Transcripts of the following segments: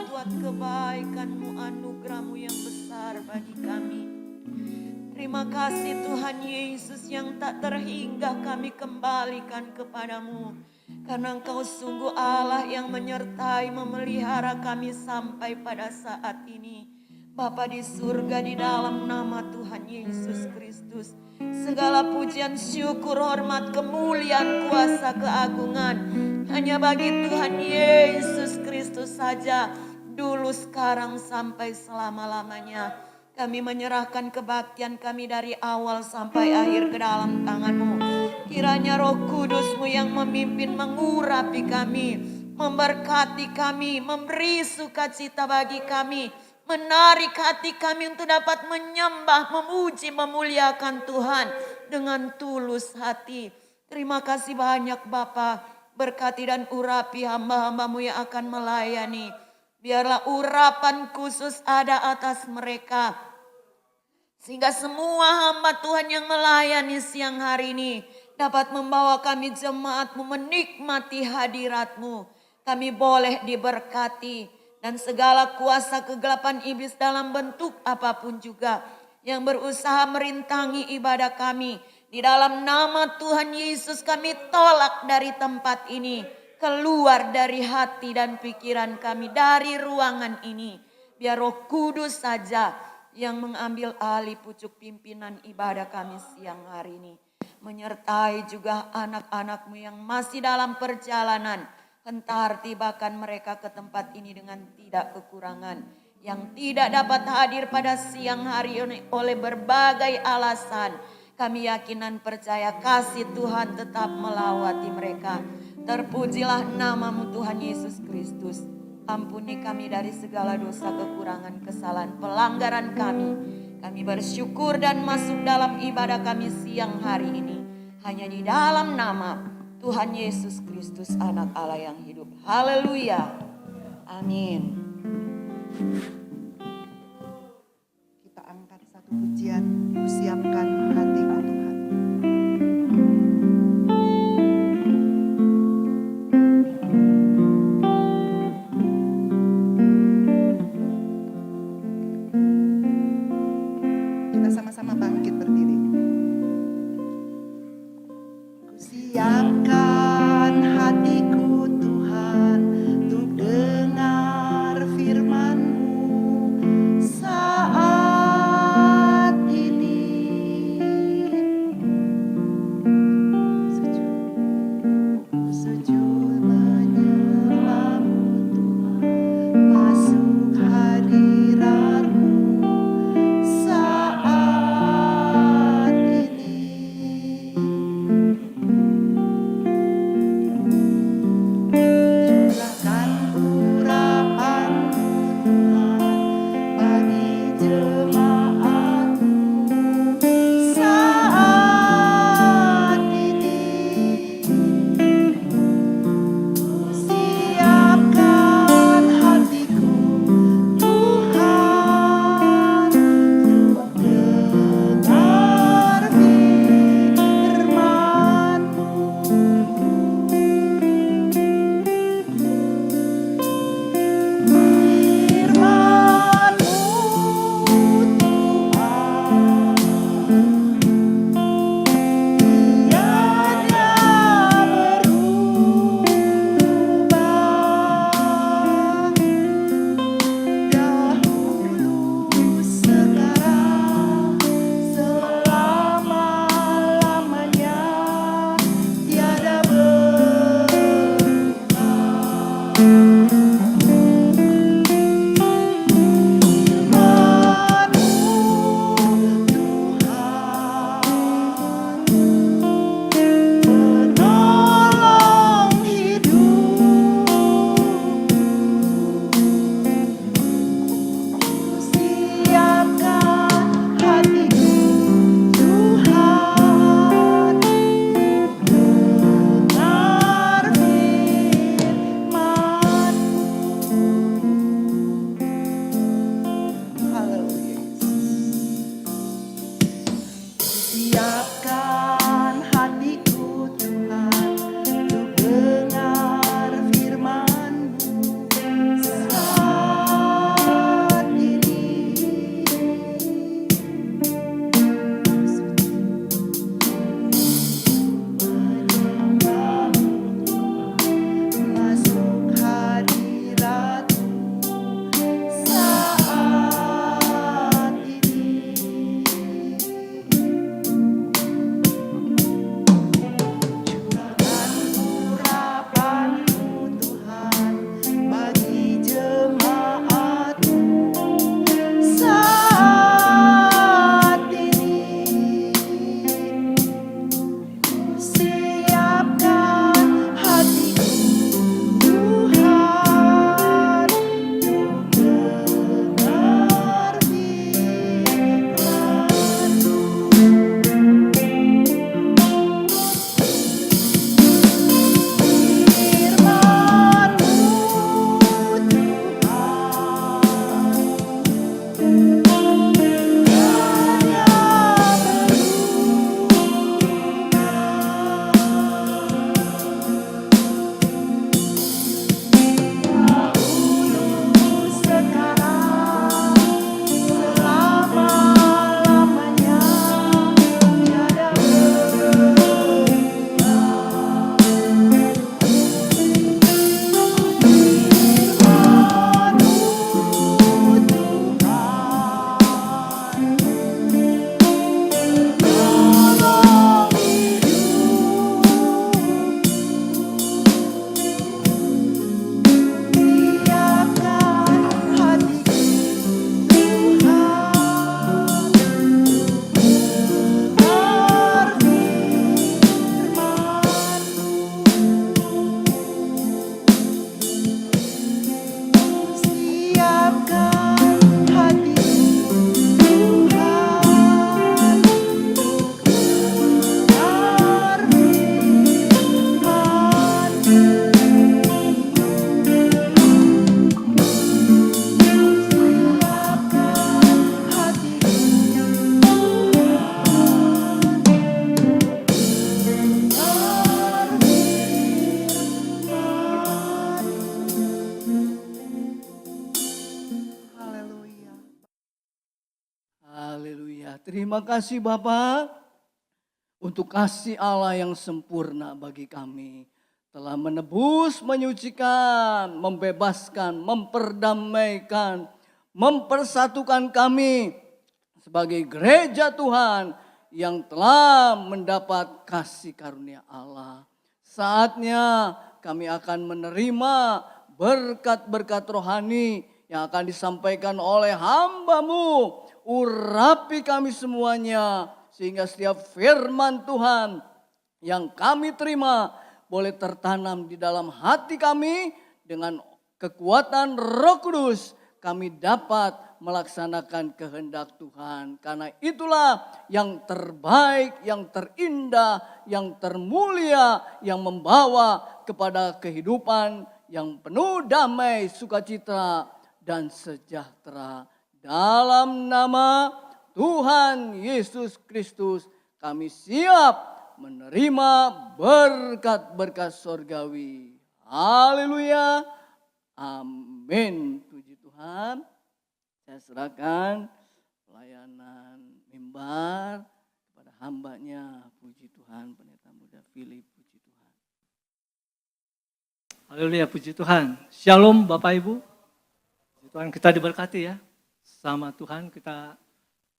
buat kebaikan-Mu, anugerah-Mu yang besar bagi kami. Terima kasih Tuhan Yesus yang tak terhingga kami kembalikan kepadamu. Karena Engkau sungguh Allah yang menyertai memelihara kami sampai pada saat ini. Bapa di surga, di dalam nama Tuhan Yesus Kristus, segala pujian, syukur, hormat, kemuliaan, kuasa, keagungan hanya bagi Tuhan Yesus Kristus saja, dulu, sekarang, sampai selama-lamanya. Kami menyerahkan kebaktian kami dari awal sampai akhir ke dalam tangan-Mu. Kiranya Roh Kudus-Mu yang memimpin, mengurapi kami, memberkati kami, memberi sukacita bagi kami, menarik hati kami untuk dapat menyembah, memuji, memuliakan Tuhan dengan tulus hati. Terima kasih banyak Bapa, berkati dan urapi hamba-hamba-Mu yang akan melayani. Biarlah urapan khusus ada atas mereka, sehingga semua hamba Tuhan yang melayani siang hari ini dapat membawa kami jemaat-Mu menikmati hadirat-Mu. Kami boleh diberkati, dan segala kuasa kegelapan iblis dalam bentuk apapun juga yang berusaha merintangi ibadah kami, di dalam nama Tuhan Yesus kami tolak dari tempat ini, keluar dari hati dan pikiran kami, dari ruangan ini. Biar Roh Kudus saja yang mengambil alih pucuk pimpinan ibadah kami siang hari ini. Menyertai juga anak-anak-Mu yang masih dalam perjalanan. Hentar tibakan mereka ke tempat ini dengan tidak kekurangan. Yang tidak dapat hadir pada siang hari ini oleh berbagai alasan, kami yakin dan percaya kasih Tuhan tetap melawati mereka. Terpujilah nama-Mu Tuhan Yesus Kristus. Ampuni kami dari segala dosa, kekurangan, kesalahan, pelanggaran kami. Kami bersyukur dan masuk dalam ibadah kami siang hari ini hanya di dalam nama Tuhan Yesus Kristus, Anak Allah yang hidup. Haleluya. Amin. Kita angkat satu pujian, ku siapkan hatiku Tuhan. Kita sama-sama bangkit berdiri. Ku siapkan hatiku Tuhan untuk dengar firman-Mu. terima kasih Bapa untuk kasih Allah yang sempurna bagi kami. Telah menebus, menyucikan, membebaskan, memperdamaikan, mempersatukan kami sebagai gereja Tuhan yang telah mendapat kasih karunia Allah. Saatnya kami akan menerima berkat-berkat rohani yang akan disampaikan oleh hamba-Mu. Urapi kami semuanya sehingga setiap firman Tuhan yang kami terima boleh tertanam di dalam hati kami dengan kekuatan Roh Kudus. Kami dapat melaksanakan kehendak Tuhan. Karena itulah yang terbaik, yang terindah, yang termulia, yang membawa kepada kehidupan yang penuh damai, sukacita, dan sejahtera. Dalam nama Tuhan Yesus Kristus kami siap menerima berkat-berkat sorgawi. Haleluya. Amin. Puji Tuhan. Saya serahkan pelayanan mimbar kepada hambanya. Puji Tuhan, Pendeta Muda Philip. Puji Tuhan. Haleluya, puji Tuhan. Shalom Bapak Ibu. Puji Tuhan, kita diberkati ya. Sama Tuhan kita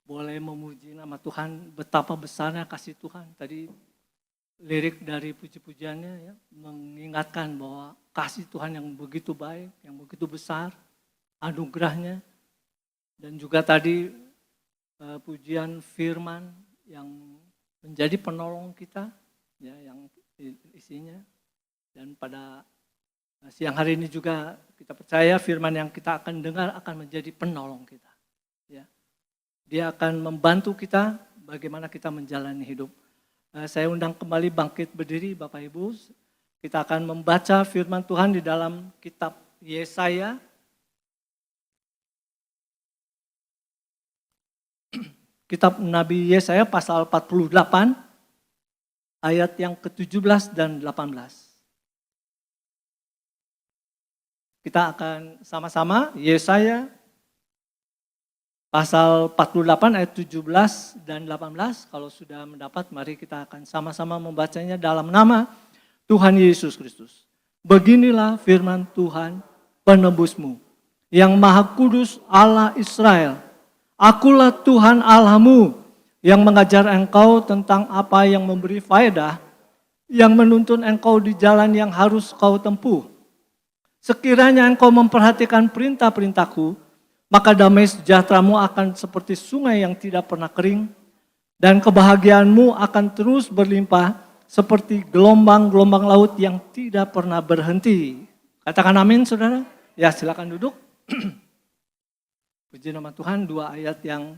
boleh memuji nama Tuhan, betapa besarnya kasih Tuhan. Tadi lirik dari puji-pujiannya ya, mengingatkan bahwa kasih Tuhan yang begitu baik, yang begitu besar, anugerahnya. Dan juga tadi pujian firman yang menjadi penolong kita, ya, yang isinya. Dan pada siang hari ini juga kita percaya firman yang kita akan dengar akan menjadi penolong kita. Ya. Dia akan membantu kita bagaimana kita menjalani hidup. Saya undang kembali bangkit berdiri Bapak Ibu. Kita akan membaca firman Tuhan di dalam kitab Yesaya. Kitab Nabi Yesaya pasal 48 ayat yang ke-17 dan 18. Kita akan sama-sama Yesaya pasal 48 ayat 17 dan 18. Kalau sudah mendapat, mari kita akan sama-sama membacanya dalam nama Tuhan Yesus Kristus. Beginilah firman Tuhan penebusmu, yang Maha Kudus Allah Israel. Akulah Tuhan Allahmu yang mengajar engkau tentang apa yang memberi faedah, yang menuntun engkau di jalan yang harus kau tempuh. Sekiranya engkau memperhatikan perintah-perintahku, maka damai sejahteramu akan seperti sungai yang tidak pernah kering, dan kebahagiaanmu akan terus berlimpah seperti gelombang-gelombang laut yang tidak pernah berhenti. Katakan amin, saudara. Ya, silakan duduk. Puji nama Tuhan, dua ayat yang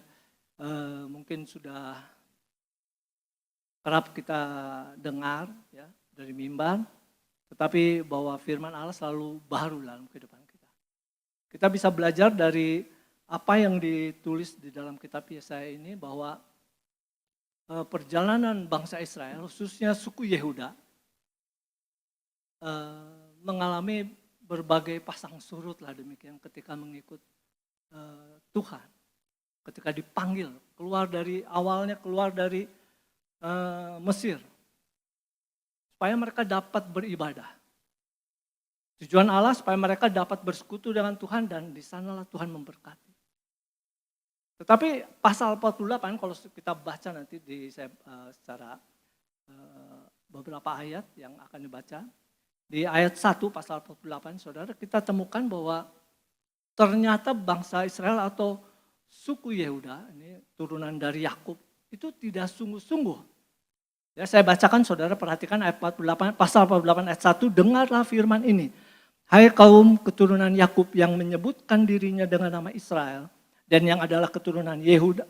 mungkin sudah kerap kita dengar ya, dari mimbar. Tetapi bahwa firman Allah selalu baru dalam kehidupan kita. Kita bisa belajar dari apa yang ditulis di dalam kitab Yesaya ini bahwa perjalanan bangsa Israel, khususnya suku Yehuda, mengalami berbagai pasang surut lah demikian ketika mengikut Tuhan. Ketika dipanggil, keluar dari Mesir. Supaya mereka dapat beribadah. Tujuan Allah supaya mereka dapat bersekutu dengan Tuhan dan di sanalah Tuhan memberkati. Tetapi pasal 48 kalau kita baca nanti secara beberapa ayat yang akan dibaca. Di ayat 1 pasal 48 saudara kita temukan bahwa ternyata bangsa Israel atau suku Yehuda, ini turunan dari Yakub, itu tidak sungguh-sungguh. Ya, saya bacakan, saudara perhatikan ayat 48, pasal 48 ayat 1, dengarlah firman ini. Hai kaum keturunan Yakub yang menyebutkan dirinya dengan nama Israel, dan yang adalah keturunan Yehuda,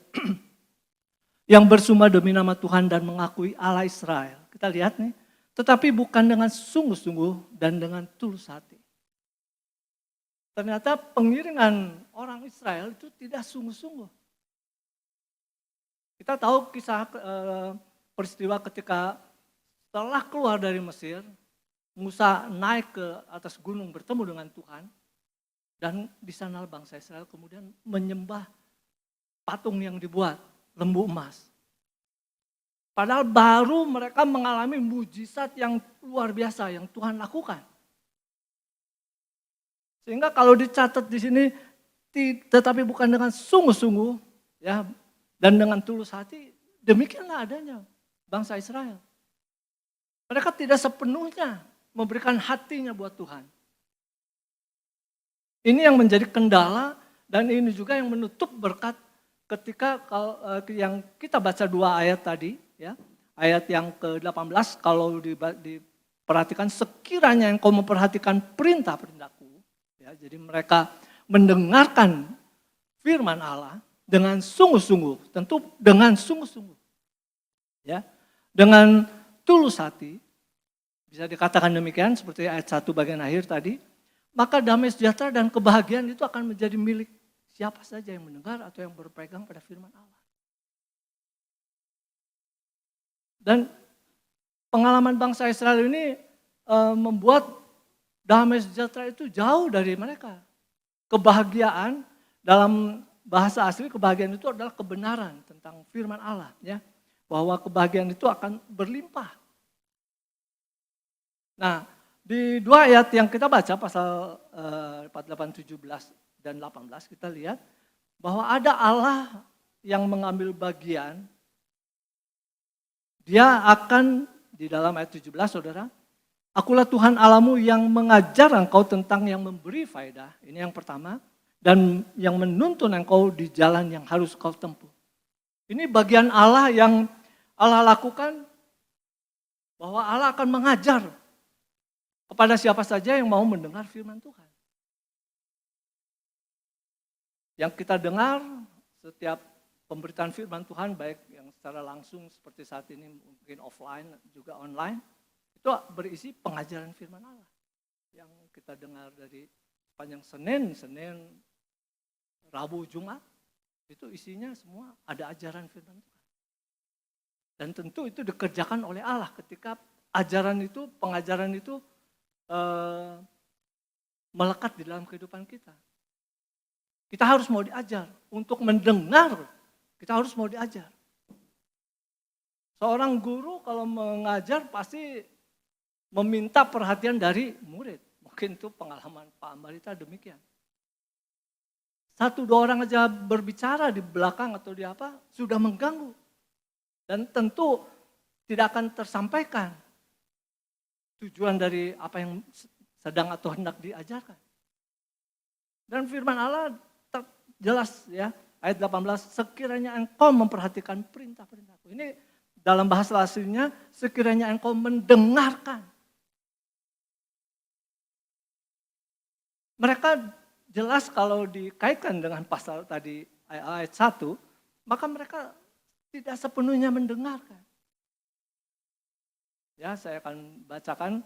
yang bersumber demi nama Tuhan dan mengakui Allah Israel. Kita lihat nih, tetapi bukan dengan sungguh-sungguh dan dengan tulus hati. Ternyata pengiringan orang Israel itu tidak sungguh-sungguh. Kita tahu kisah peristiwa ketika setelah keluar dari Mesir, Musa naik ke atas gunung bertemu dengan Tuhan, dan di sana bangsa Israel kemudian menyembah patung yang dibuat lembu emas. Padahal baru mereka mengalami mujizat yang luar biasa yang Tuhan lakukan. Sehingga kalau dicatat di sini, tetapi bukan dengan sungguh-sungguh, ya, dan dengan tulus hati, demikianlah adanya bangsa Israel. Mereka tidak sepenuhnya memberikan hatinya buat Tuhan. Ini yang menjadi kendala dan ini juga yang menutup berkat ketika yang kita baca 2 ayat tadi, ya, ayat yang ke-18, kalau diperhatikan, sekiranya engkau memperhatikan perintah-perintahku, ya, jadi mereka mendengarkan firman Allah dengan sungguh-sungguh, tentu dengan sungguh-sungguh, ya, dengan tulus hati, bisa dikatakan demikian seperti ayat 1 bagian akhir tadi, maka damai sejahtera dan kebahagiaan itu akan menjadi milik siapa saja yang mendengar atau yang berpegang pada firman Allah. Dan pengalaman bangsa Israel ini membuat damai sejahtera itu jauh dari mereka. Kebahagiaan, dalam bahasa asli kebahagiaan itu adalah kebenaran tentang firman Allah, ya. Bahwa kebahagiaan itu akan berlimpah. Nah, di 2 ayat yang kita baca pasal 48, 17 dan 18 kita lihat bahwa ada Allah yang mengambil bagian. Dia akan di dalam ayat 17 saudara, akulah Tuhan Allahmu yang mengajar engkau tentang yang memberi faedah. Ini yang pertama. Dan yang menuntun engkau di jalan yang harus kau tempuh. Ini bagian Allah yang Allah lakukan, bahwa Allah akan mengajar kepada siapa saja yang mau mendengar firman Tuhan. Yang kita dengar setiap pemberitaan firman Tuhan, baik yang secara langsung seperti saat ini mungkin offline juga online, itu berisi pengajaran firman Allah. Yang kita dengar dari sepanjang Senin, Rabu, Jumat, itu isinya semua ada ajaran firman Tuhan. Dan tentu itu dikerjakan oleh Allah ketika ajaran itu, pengajaran itu melekat di dalam kehidupan kita. Kita harus mau diajar, untuk mendengar kita harus mau diajar. Seorang guru kalau mengajar pasti meminta perhatian dari murid. Mungkin itu pengalaman Pak Ambarita demikian. 1-2 orang aja berbicara di belakang atau di apa, sudah mengganggu. Dan tentu tidak akan tersampaikan tujuan dari apa yang sedang atau hendak diajarkan. Dan firman Allah jelas, ya, ayat 18, sekiranya engkau memperhatikan perintah-perintahku. Ini dalam bahasa aslinya, sekiranya engkau mendengarkan. Mereka jelas kalau dikaitkan dengan pasal tadi ayat 1, maka mereka tidak sepenuhnya mendengarkan. Ya, saya akan bacakan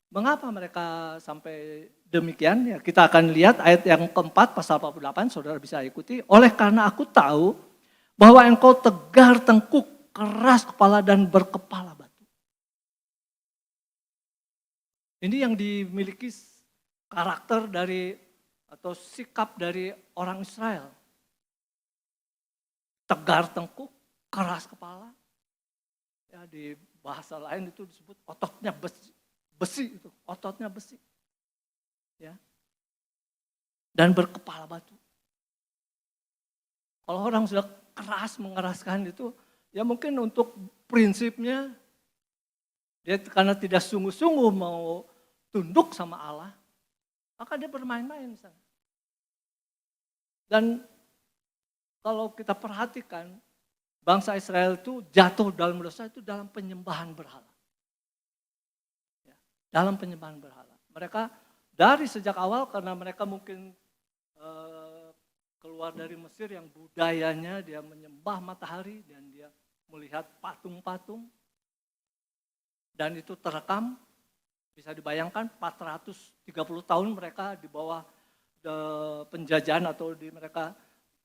mengapa mereka sampai demikian. Ya, kita akan lihat ayat yang keempat pasal 48, saudara bisa ikuti. Oleh karena aku tahu bahwa engkau tegar tengkuk, keras kepala dan berkepala batu. Ini yang dimiliki karakter dari atau sikap dari orang Israel. Tegar tengkuk, keras kepala. Ya, di bahasa lain itu disebut ototnya besi itu, ototnya besi. Ya. Dan berkepala batu. Kalau orang sudah keras mengeraskan itu, ya mungkin untuk prinsipnya dia karena tidak sungguh-sungguh mau tunduk sama Allah, maka dia bermain-main misalnya. Dan kalau kita perhatikan, bangsa Israel itu jatuh dalam dosa itu dalam penyembahan berhala. Ya, dalam penyembahan berhala. Mereka dari sejak awal karena mereka mungkin keluar dari Mesir yang budayanya dia menyembah matahari dan dia melihat patung-patung. Dan itu terekam, bisa dibayangkan 430 tahun mereka di bawah penjajahan atau mereka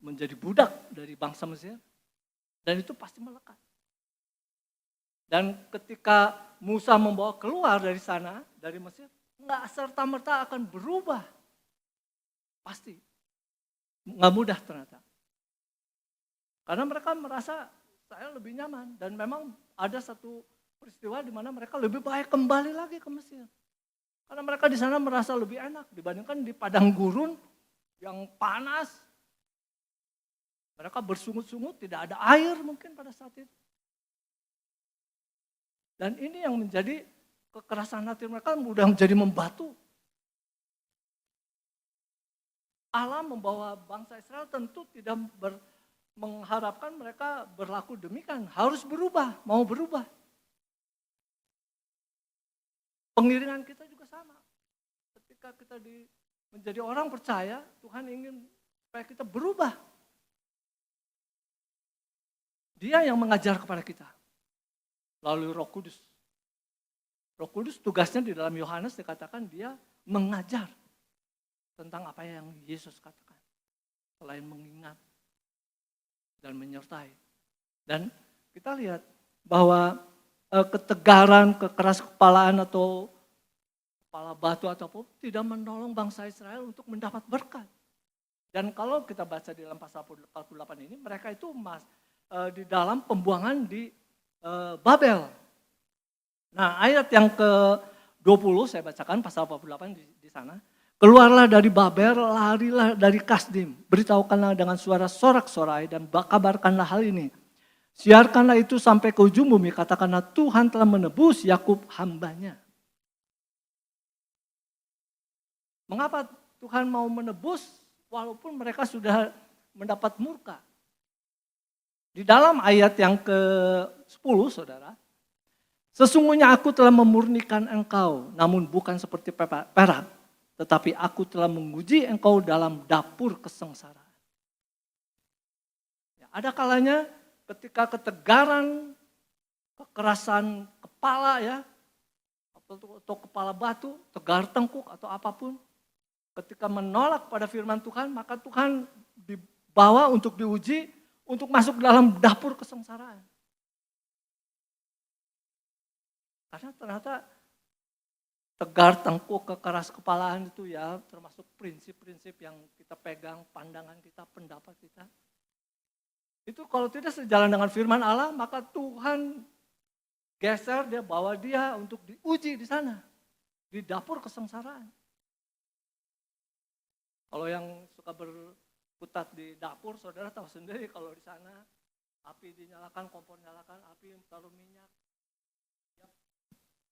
menjadi budak dari bangsa Mesir. Dan itu pasti melekat. Dan ketika Musa membawa keluar dari sana, dari Mesir, enggak serta-merta akan berubah. Pasti. Enggak mudah ternyata. Karena mereka merasa saya lebih nyaman. Dan memang ada satu peristiwa di mana mereka lebih baik kembali lagi ke Mesir. Karena mereka di sana merasa lebih enak dibandingkan di padang gurun yang panas. Mereka bersungut-sungut, tidak ada air mungkin pada saat itu. Dan ini yang menjadi kekerasan hati mereka mudah menjadi membatu. Allah membawa bangsa Israel tentu tidak mengharapkan mereka berlaku demikian. Harus berubah, mau berubah. Pengiringan kita juga sama. Ketika kita menjadi orang percaya, Tuhan ingin supaya kita berubah. Dia yang mengajar kepada kita. Lalu Roh Kudus. Roh Kudus tugasnya di dalam Yohanes dikatakan dia mengajar tentang apa yang Yesus katakan. Selain mengingat dan menyertai. Dan kita lihat bahwa ketegaran, kekeras kepalaan atau kepala batu ataupun tidak menolong bangsa Israel untuk mendapat berkat. Dan kalau kita baca di dalam pasal 48 ini, mereka itu di dalam pembuangan di Babel. Nah, ayat yang ke-20 saya bacakan pasal 48 di sana. Keluarlah dari Babel, larilah dari Kasdim. Beritahukanlah dengan suara sorak-sorai dan kabarkanlah hal ini. Siarkanlah itu sampai ke ujung bumi. Katakanlah Tuhan telah menebus Yakub hambanya. Mengapa Tuhan mau menebus walaupun mereka sudah mendapat murka? Di dalam ayat yang ke-10 saudara. Sesungguhnya aku telah memurnikan engkau namun bukan seperti perak. Tetapi aku telah menguji engkau dalam dapur kesengsaraan. Ya, ada kalanya ketika ketegaran, kekerasan kepala ya, atau kepala batu, tegar tengkuk atau apapun, ketika menolak pada firman Tuhan, maka Tuhan dibawa untuk diuji, untuk masuk dalam dapur kesengsaraan. Karena ternyata tegar tengkuk, kekeras kepalaan itu ya termasuk prinsip-prinsip yang kita pegang, pandangan kita, pendapat kita. Itu kalau tidak sejalan dengan firman Allah, maka Tuhan geser, dia bawa dia untuk diuji di sana. Di dapur kesengsaraan. Kalau yang suka berkutat di dapur, saudara tahu sendiri kalau di sana api dinyalakan, kompor nyalakan, api taruh minyak.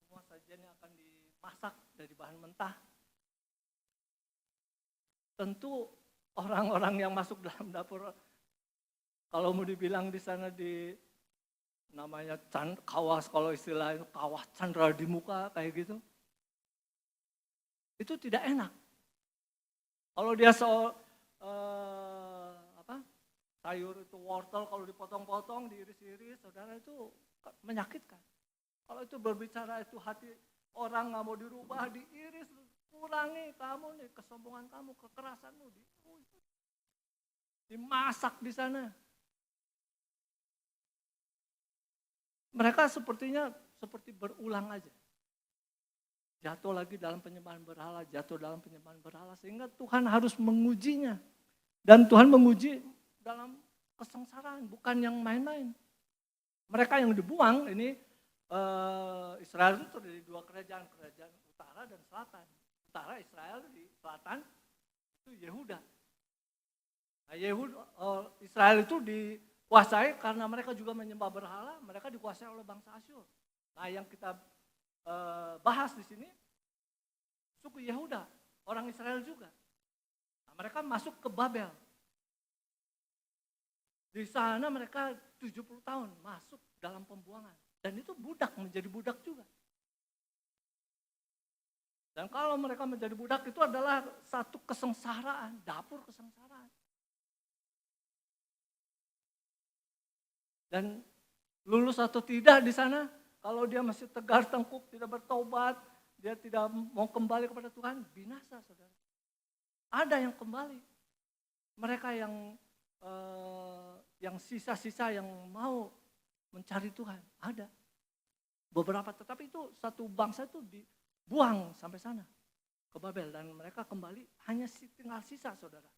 Semua sajiannya akan dimasak dari bahan mentah. Tentu orang-orang yang masuk dalam dapur, kalau mau dibilang di sana di namanya kawas, kalau istilah itu kawas candra di muka kayak gitu, itu tidak enak. Kalau dia sayur itu wortel, kalau dipotong-potong, diiris-iris, saudara itu menyakitkan. Kalau itu berbicara itu hati orang nggak mau dirubah, diiris, kurangi kamu nih, kesombongan kamu, kekerasanmu, dimasak di sana. Mereka sepertinya seperti berulang aja. Jatuh lagi dalam penyembahan berhala, jatuh dalam penyembahan berhala, sehingga Tuhan harus mengujinya. Dan Tuhan menguji dalam kesengsaraan, bukan yang main-main. Mereka yang dibuang ini, Israel itu terdiri dua kerajaan utara dan selatan. Utara Israel, di selatan itu Yehuda. Nah, Israel itu dikuasai karena mereka juga menyembah berhala, mereka dikuasai oleh bangsa Asyur. Nah, yang kita bahas di sini suku Yehuda, orang Israel juga. Nah, mereka masuk ke Babel. Di sana mereka 70 tahun masuk dalam pembuangan. Dan itu budak, menjadi budak juga. Dan kalau mereka menjadi budak itu adalah satu kesengsaraan, dapur kesengsaraan. Dan lulus atau tidak di sana, kalau dia masih tegar tengkuk, tidak bertobat, dia tidak mau kembali kepada Tuhan, binasa saudara. Ada yang kembali. Mereka yang sisa-sisa yang mau mencari Tuhan, ada. Beberapa, tetapi itu satu bangsa itu dibuang sampai sana ke Babel dan mereka kembali hanya tinggal sisa saudara.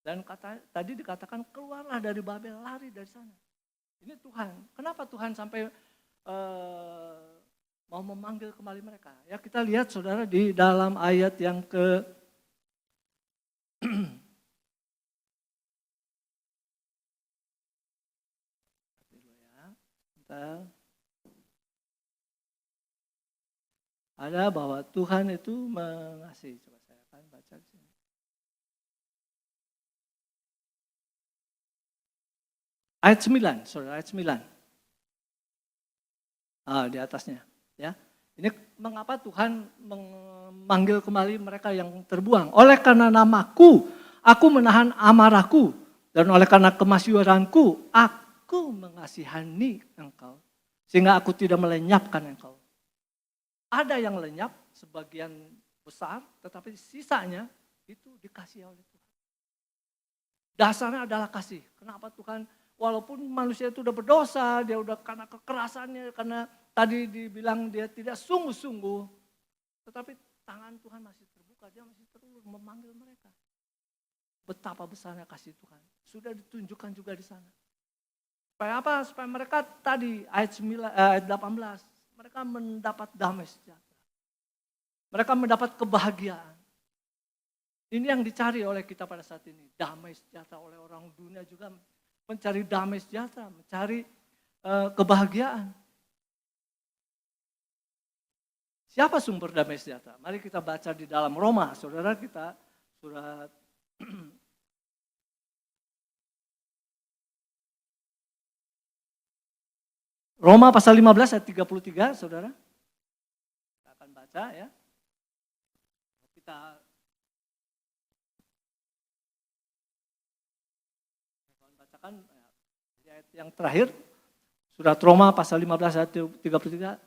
Dan tadi dikatakan keluarlah dari Babel, lari dari sana. Ini Tuhan. Kenapa Tuhan sampai mau memanggil kembali mereka? Ya kita lihat saudara di dalam ayat yang ke ada bahwa Tuhan itu mengasihi. Coba saya akan baca di sini. Ayat 9, saudara, ayat 9. Di atasnya. Ya. Ini mengapa Tuhan memanggil kembali mereka yang terbuang. Oleh karena namaku, aku menahan amarahku. Dan oleh karena kemasyhuranku, aku mengasihani engkau. Sehingga aku tidak melenyapkan engkau. Ada yang lenyap, sebagian besar, tetapi sisanya itu dikasih oleh Tuhan. Dasarnya adalah kasih. Kenapa Tuhan, walaupun manusia itu udah berdosa, dia udah karena kekerasannya, karena tadi dibilang dia tidak sungguh-sungguh, tetapi tangan Tuhan masih terbuka, dia masih terus memanggil mereka. Betapa besarnya kasih Tuhan. Sudah ditunjukkan juga di sana. Supaya apa? Supaya mereka tadi ayat 18, mereka mendapat damai sejahtera. Mereka mendapat kebahagiaan. Ini yang dicari oleh kita pada saat ini. Damai sejahtera, oleh orang dunia juga mencari damai sejahtera, mencari kebahagiaan. Siapa sumber damai sejahtera? Mari kita baca di dalam Roma, saudara kita surat Roma pasal 15 ayat 33, saudara. Kita akan baca ya. Kita akan bacakan ayat yang terakhir. Surat Roma pasal 15 ayat 33.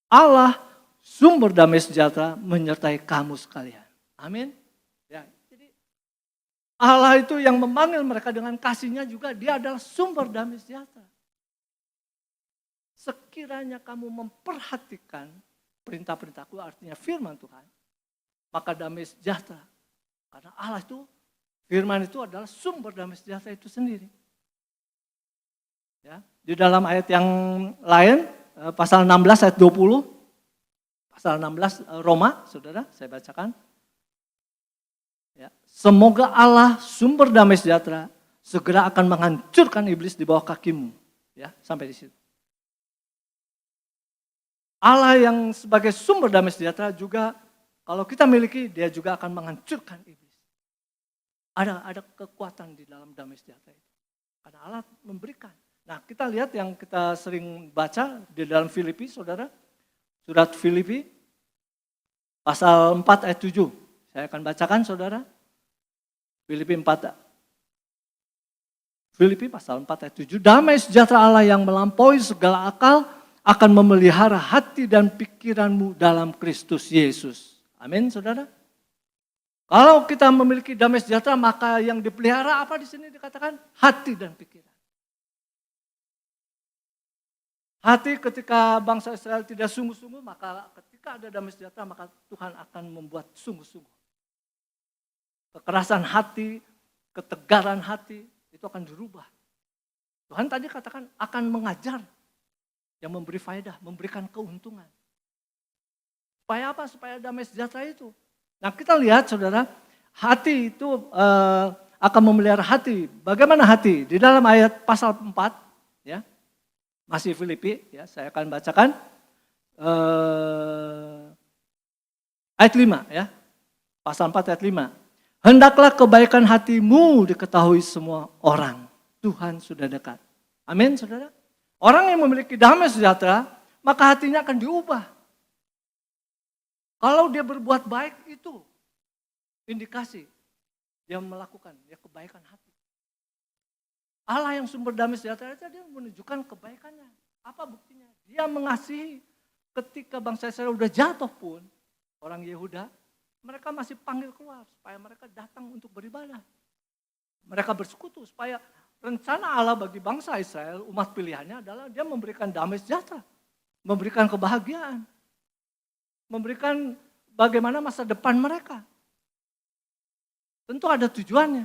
Allah sumber damai sejahtera menyertai kamu sekalian. Amin. Ya, jadi Allah itu yang memanggil mereka dengan kasihnya juga, dia adalah sumber damai sejahtera. Sekiranya kamu memperhatikan perintah-perintahku, artinya firman Tuhan, maka damai sejahtera. Karena Allah itu, firman itu adalah sumber damai sejahtera itu sendiri. Ya, di dalam ayat yang lain, pasal 16 ayat 20, pasal 16 Roma, saudara, saya bacakan. Ya, semoga Allah sumber damai sejahtera segera akan menghancurkan iblis di bawah kakimu. Ya, sampai di situ. Allah yang sebagai sumber damai sejahtera juga kalau kita miliki, dia juga akan menghancurkan iblis. Ada kekuatan di dalam damai sejahtera itu. Karena Allah memberikan. Nah, kita lihat yang kita sering baca di dalam Filipi, saudara. Surat Filipi pasal 4 ayat 7. Saya akan bacakan, saudara. Filipi pasal 4 ayat 7. Damai sejahtera Allah yang melampaui segala akal akan memelihara hati dan pikiranmu dalam Kristus Yesus. Amin, saudara. Kalau kita memiliki damai sejahtera, maka yang dipelihara apa di sini dikatakan? Hati dan pikiran. Hati ketika bangsa Israel tidak sungguh-sungguh, maka ketika ada damai sejahtera, maka Tuhan akan membuat sungguh-sungguh. Kekerasan hati, ketegaran hati, itu akan dirubah. Tuhan tadi katakan akan mengajar, yang memberi faedah, memberikan keuntungan. Supaya apa? Supaya damai sejahtera itu. Nah, kita lihat, saudara, hati itu akan memelihara hati. Bagaimana hati? Di dalam ayat pasal 4, ya, masih Filipi, ya, saya akan bacakan ayat 5, ya, pasal 4 ayat 5. Hendaklah kebaikan hatimu diketahui semua orang. Tuhan sudah dekat. Amin, saudara. Orang yang memiliki damai sejahtera, maka hatinya akan diubah. Kalau dia berbuat baik, itu indikasi dia melakukan kebaikan hati. Allah yang sumber damai sejahtera, dia menunjukkan kebaikannya. Apa buktinya? Dia mengasihi ketika bangsa Israel sudah jatuh pun, orang Yehuda, mereka masih panggil keluar supaya mereka datang untuk beribadah. Mereka bersekutu supaya rencana Allah bagi bangsa Israel, umat pilihannya adalah dia memberikan damai sejahtera, memberikan kebahagiaan, memberikan bagaimana masa depan mereka. Tentu ada tujuannya.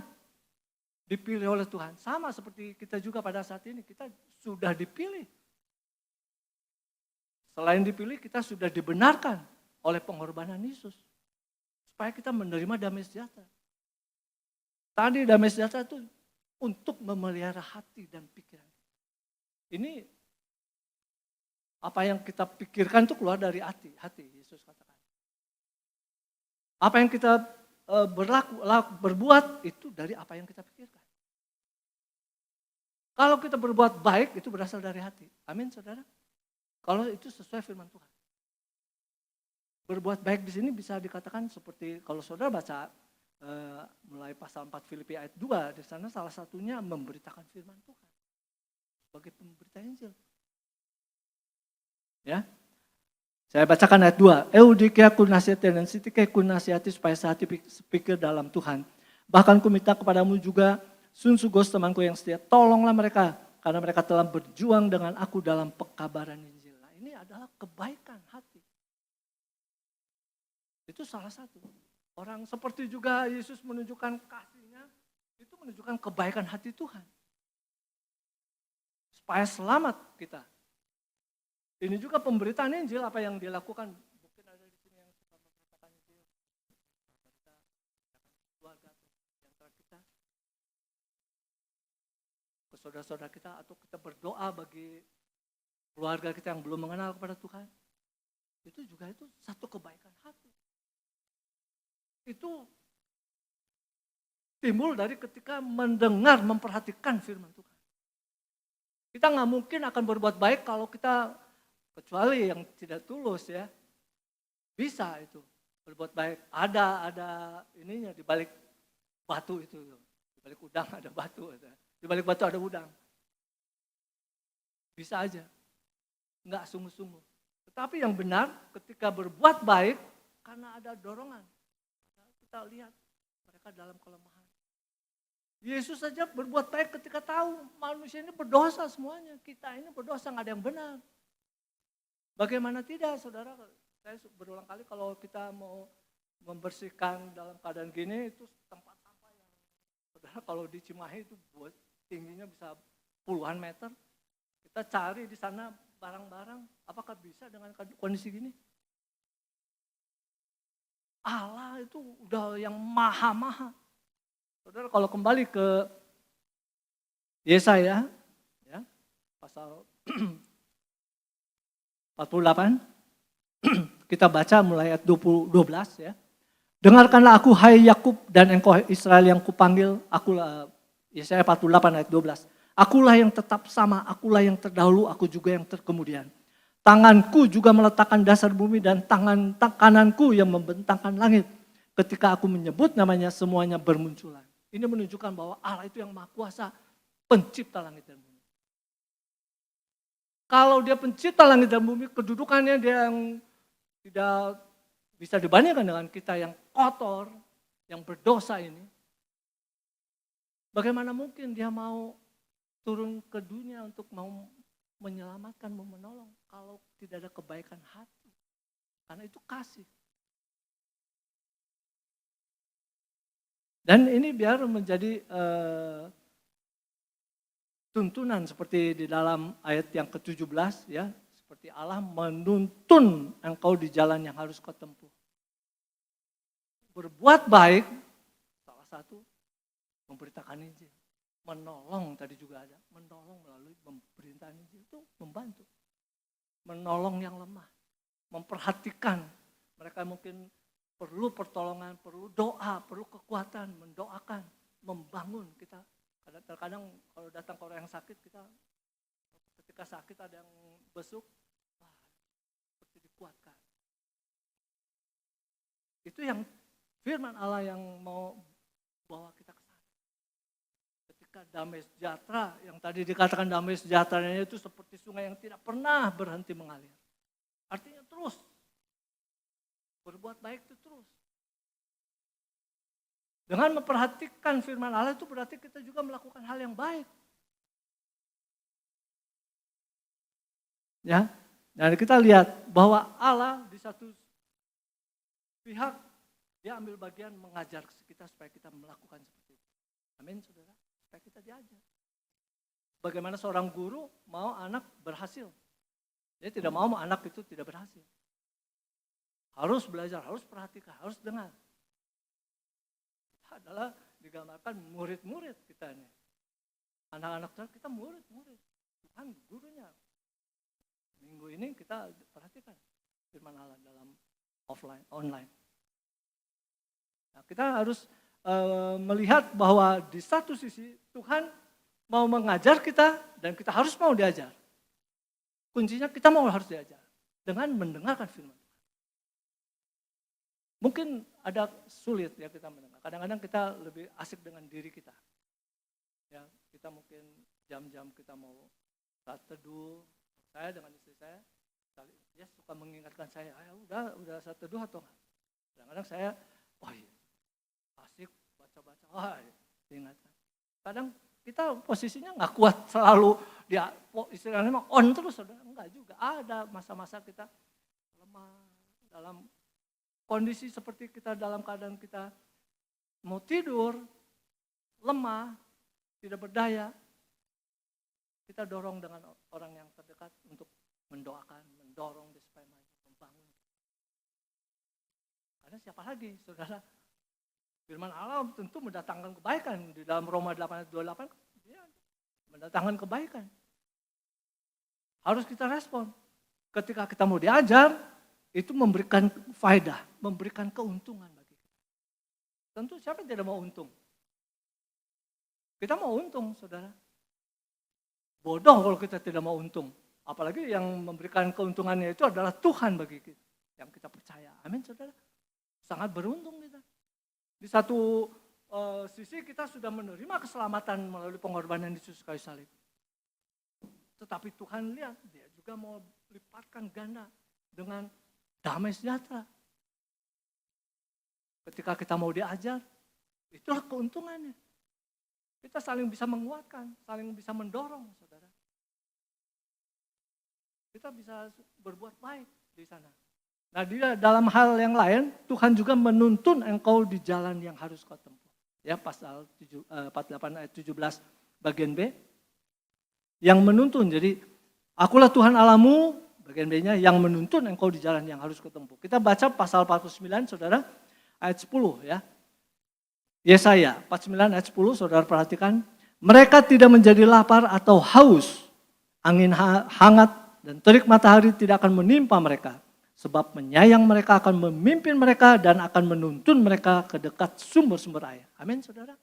dipilih oleh Tuhan. Sama seperti kita juga pada saat ini, kita sudah dipilih. Selain dipilih, kita sudah dibenarkan oleh pengorbanan Yesus. Supaya kita menerima damai sejahtera. Tadi damai sejahtera itu untuk memelihara hati dan pikiran. Ini apa yang kita pikirkan itu keluar dari hati, Yesus katakan. Apa yang kita berbuat itu dari apa yang kita pikirkan. Kalau kita berbuat baik itu berasal dari hati. Amin, saudara. Kalau itu sesuai firman Tuhan. Berbuat baik di sini bisa dikatakan seperti kalau saudara baca mulai pasal 4 Filipi ayat 2, di sana salah satunya memberitakan firman Tuhan sebagai pemberita Injil. Ya. Saya bacakan ayat 2. Eudikia ku nasihati dan Sintike ku nasihati supaya sehati pikir dalam Tuhan. Bahkan ku minta kepadamu juga Sunsugos temanku yang setia, tolonglah mereka karena mereka telah berjuang dengan aku dalam pekabaran Injil. Nah, ini adalah kebaikan hati. Itu salah satu. Orang seperti juga Yesus menunjukkan kasihnya, itu menunjukkan kebaikan hati Tuhan. Supaya selamat kita. Ini juga pemberitaan Injil apa yang dilakukan. Mungkin ada di sini yang suka memberitakan Injil. Kita keluarga di antara kita. Ke saudara-saudara kita atau kita berdoa bagi keluarga kita yang belum mengenal kepada Tuhan. Itu juga itu satu kebaikan hati. Itu timbul dari ketika mendengar, memperhatikan firman Tuhan. Kita nggak mungkin akan berbuat baik kalau kita kecuali yang tidak tulus ya. Bisa itu berbuat baik. Ada ininya di balik batu itu. Di balik udang ada batu. Di balik batu ada udang. Bisa aja. Enggak sungguh-sungguh. Tetapi yang benar ketika berbuat baik karena ada dorongan. Kita lihat mereka dalam kelemahan. Yesus saja berbuat baik ketika tahu manusia ini berdosa semuanya. Kita ini berdosa, nggak ada yang benar. Bagaimana tidak, saudara? Saya berulang kali kalau kita mau membersihkan dalam keadaan gini, itu tempat sampah yang, saudara kalau di Cimahi itu buat tingginya bisa puluhan meter. Kita cari di sana barang-barang, apakah bisa dengan kondisi gini? Allah itu udah yang maha-maha. Saudara kalau kembali ke Yesaya, ya, pasal 48, kita baca mulai ayat 12 ya. Dengarkanlah aku hai Yakub dan engkau Israel yang kupanggil, akulah, Yesaya 48 ayat 12. Akulah yang tetap sama, akulah yang terdahulu, aku juga yang terkemudian. Tanganku juga meletakkan dasar bumi dan tangan kananku yang membentangkan langit. Ketika aku menyebut namanya semuanya bermunculan. Ini menunjukkan bahwa Allah itu yang maha kuasa, pencipta langit dan bumi. Kalau dia pencipta langit dan bumi, kedudukannya dia yang tidak bisa dibandingkan dengan kita yang kotor, yang berdosa ini. Bagaimana mungkin dia mau turun ke dunia untuk mau menyelamatkan, mau menolong kalau tidak ada kebaikan hati. Karena itu kasih. Dan ini biar menjadi tuntunan seperti di dalam ayat yang ke-17 ya, seperti Allah menuntun engkau di jalan yang harus kau tempuh. Berbuat baik, salah satu memberitakan Injil. Menolong tadi juga ada, menolong melalui pemberitaan Injil itu membantu. Menolong yang lemah, memperhatikan mereka mungkin perlu pertolongan, perlu doa, perlu kekuatan, mendoakan, membangun kita. Terkadang kalau datang ke orang yang sakit, kita ketika sakit ada yang besuk, wah, seperti dikuatkan. Itu yang firman Allah yang mau bawa kita ke sana. Ketika damai sejahtera, yang tadi dikatakan damai sejahteranya itu seperti sungai yang tidak pernah berhenti mengalir. Artinya terus, berbuat baik itu terus. Dengan memperhatikan firman Allah itu berarti kita juga melakukan hal yang baik. Ya, dan kita lihat bahwa Allah di satu pihak dia ambil bagian mengajar kita supaya kita melakukan seperti itu. Amin, saudara. supaya kita diajar. Bagaimana seorang guru mau anak berhasil. Dia tidak mau anak itu tidak berhasil. Harus belajar, harus perhatikan, harus dengar. Kita adalah digambarkan murid-murid kita ini. Anak-anak kita murid-murid. Tuhan gurunya. Minggu ini kita perhatikan firman Allah dalam online. Nah, kita harus melihat bahwa di satu sisi Tuhan mau mengajar kita dan kita harus mau diajar. Kuncinya kita harus diajar dengan mendengarkan firman Tuhan. Mungkin ada sulit ya kita mendengar. Kadang-kadang kita lebih asik dengan diri kita. Ya, kita mungkin jam-jam kita mau saat teduh. Saya dengan istri saya, dia suka mengingatkan saya, udah saat teduh atau enggak? Kadang-kadang saya, asik baca-baca, diingatkan. Kadang kita posisinya nggak kuat selalu dia istilahnya on terus, saudara. Enggak juga. Ada masa-masa kita lemah dalam kondisi seperti kita dalam keadaan kita mau tidur, lemah, tidak berdaya. Kita dorong dengan orang yang terdekat untuk mendoakan, mendorong dia supaya maju, membangun. Karena siapa lagi, saudara? Firman Allah tentu mendatangkan kebaikan. Di dalam Roma 8:28, dia mendatangkan kebaikan. Harus kita respon. Ketika kita mau diajar, itu memberikan faedah, memberikan keuntungan bagi kita. Tentu siapa yang tidak mau untung? Kita mau untung, saudara. Bodoh kalau kita tidak mau untung. Apalagi yang memberikan keuntungannya itu adalah Tuhan bagi kita. Yang kita percaya. Amin, saudara. Sangat beruntung kita. Di satu sisi kita sudah menerima keselamatan melalui pengorbanan Yesus kayu salib. Tetapi Tuhan lihat, dia juga mau lipatkan ganda dengan damai sejahtera. Ketika kita mau diajar, itulah keuntungannya. Kita saling bisa menguatkan, saling bisa mendorong, saudara. Kita bisa berbuat baik di sana. Nah, dalam hal yang lain, Tuhan juga menuntun engkau di jalan yang harus kau tempuh. Ya, pasal 48 ayat 17 bagian B. Yang menuntun, jadi akulah Tuhan Allahmu, bagian B-nya, yang menuntun engkau di jalan yang harus kau tempuh. Kita baca pasal 49, saudara, ayat 10 ya. Yesaya 49 ayat 10, saudara perhatikan. Mereka tidak menjadi lapar atau haus, angin hangat dan terik matahari tidak akan menimpa mereka. Sebab menyayang mereka akan memimpin mereka dan akan menuntun mereka ke dekat sumber-sumber air. Amin, saudara.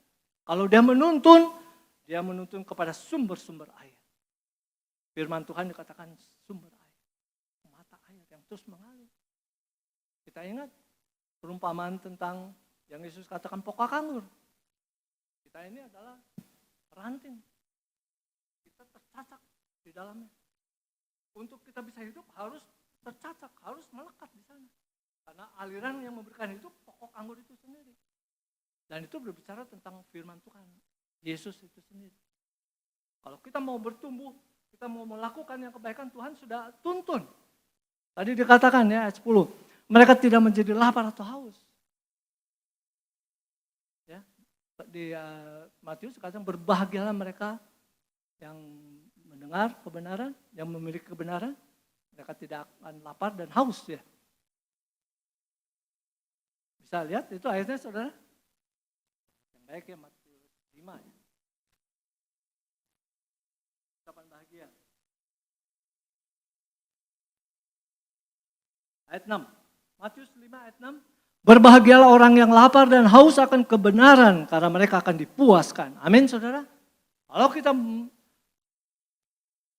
Kalau dia menuntun kepada sumber-sumber air. Firman Tuhan dikatakan sumber air. Mata air yang terus mengalir. Kita ingat perumpamaan tentang yang Yesus katakan pokok anggur. Kita ini adalah ranting. Kita tercacak di dalamnya. Untuk kita bisa hidup harus tercacak, harus melekat di sana. Karena aliran yang memberikan itu pokok anggur itu sendiri. Dan itu berbicara tentang firman Tuhan. Yesus itu sendiri. Kalau kita mau bertumbuh, kita mau melakukan yang kebaikan, Tuhan sudah tuntun. Tadi dikatakan ya ayat 10, mereka tidak menjadi lapar atau haus. Ya, di Matius dikatakan berbahagialah mereka yang mendengar kebenaran, yang memiliki kebenaran. Mereka tidak akan lapar dan haus ya. Bisa lihat itu ayatnya, saudara? Yang baik ya, Matius 5 ya. Ucapan bahagia. Ayat 6. Matius 5 ayat 6. Berbahagialah orang yang lapar dan haus akan kebenaran karena mereka akan dipuaskan. Amin, saudara? Kalau kita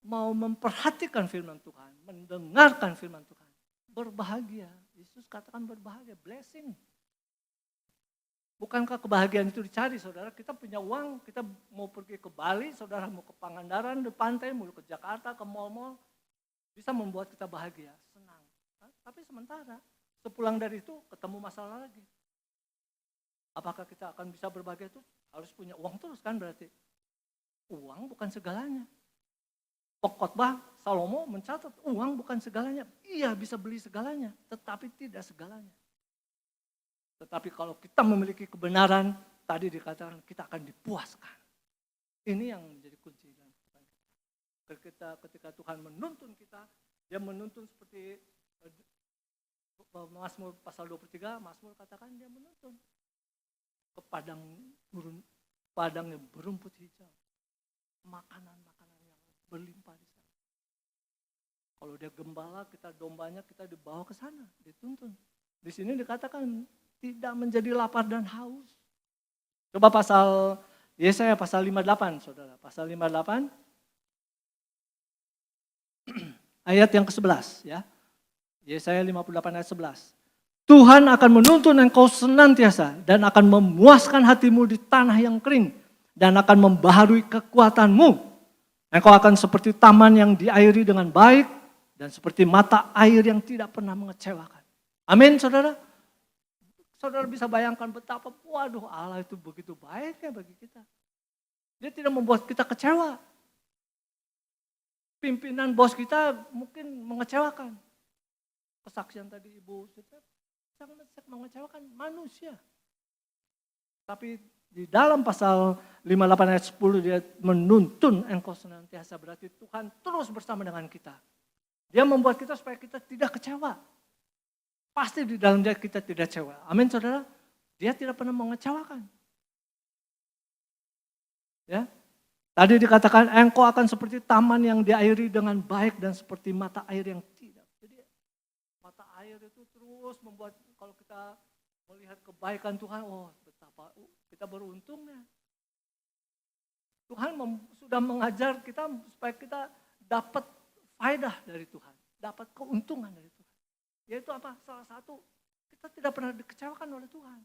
mau memperhatikan firman Tuhan, mendengarkan firman Tuhan, berbahagia. Yesus katakan berbahagia, blessing. Bukankah kebahagiaan itu dicari, saudara? Kita punya uang, kita mau pergi ke Bali, saudara mau ke Pangandaran, di pantai, mau ke Jakarta, ke mall-mall, bisa membuat kita bahagia, senang. Tapi sementara, sepulang dari itu ketemu masalah lagi. Apakah kita akan bisa berbahagia itu? Harus punya uang terus kan berarti. Uang bukan segalanya. Pokotbah Salomo mencatat uang bukan segalanya. Iya bisa beli segalanya, tetapi tidak segalanya. Tetapi kalau kita memiliki kebenaran, tadi dikatakan kita akan dipuaskan. Ini yang menjadi kunci dalam kehidupan kita. Ketika Tuhan menuntun kita, dia menuntun seperti Mazmur pasal 23, Mazmur katakan dia menuntun ke padang yang berumput hijau. Makanan-makanan yang berlimpah di sana. Kalau dia gembala, kita dombanya, kita dibawa ke sana, dituntun. Di sini dikatakan tidak menjadi lapar dan haus. Coba pasal Yesaya pasal 58, saudara. Pasal 58, ayat yang ke-11 ya. Yesaya 58 ayat 11. Tuhan akan menuntun engkau senantiasa dan akan memuaskan hatimu di tanah yang kering dan akan membaharui kekuatanmu. Engkau akan seperti taman yang diairi dengan baik dan seperti mata air yang tidak pernah mengecewakan. Amin, saudara. Saudara bisa bayangkan betapa, waduh Allah itu begitu baiknya bagi kita. Dia tidak membuat kita kecewa. Pimpinan bos kita mungkin mengecewakan. Kesaksian tadi Ibu sangat mengecewakan manusia. Tapi di dalam pasal 58 ayat 10 dia menuntun engkau senantiasa, berarti Tuhan terus bersama dengan kita. Dia membuat kita supaya kita tidak kecewa. Pasti di dalam dia kita tidak kecewa. Amin, saudara. Dia tidak pernah mengecewakan. Ya. Tadi dikatakan engkau akan seperti taman yang diairi dengan baik dan seperti mata air yang tidak. Jadi mata air itu terus membuat kalau kita melihat kebaikan Tuhan, oh betapa kita beruntungnya. Tuhan sudah mengajar kita supaya kita dapat faedah dari Tuhan, dapat keuntungan dari Tuhan. Yaitu apa? Salah satu, kita tidak pernah dikecewakan oleh Tuhan.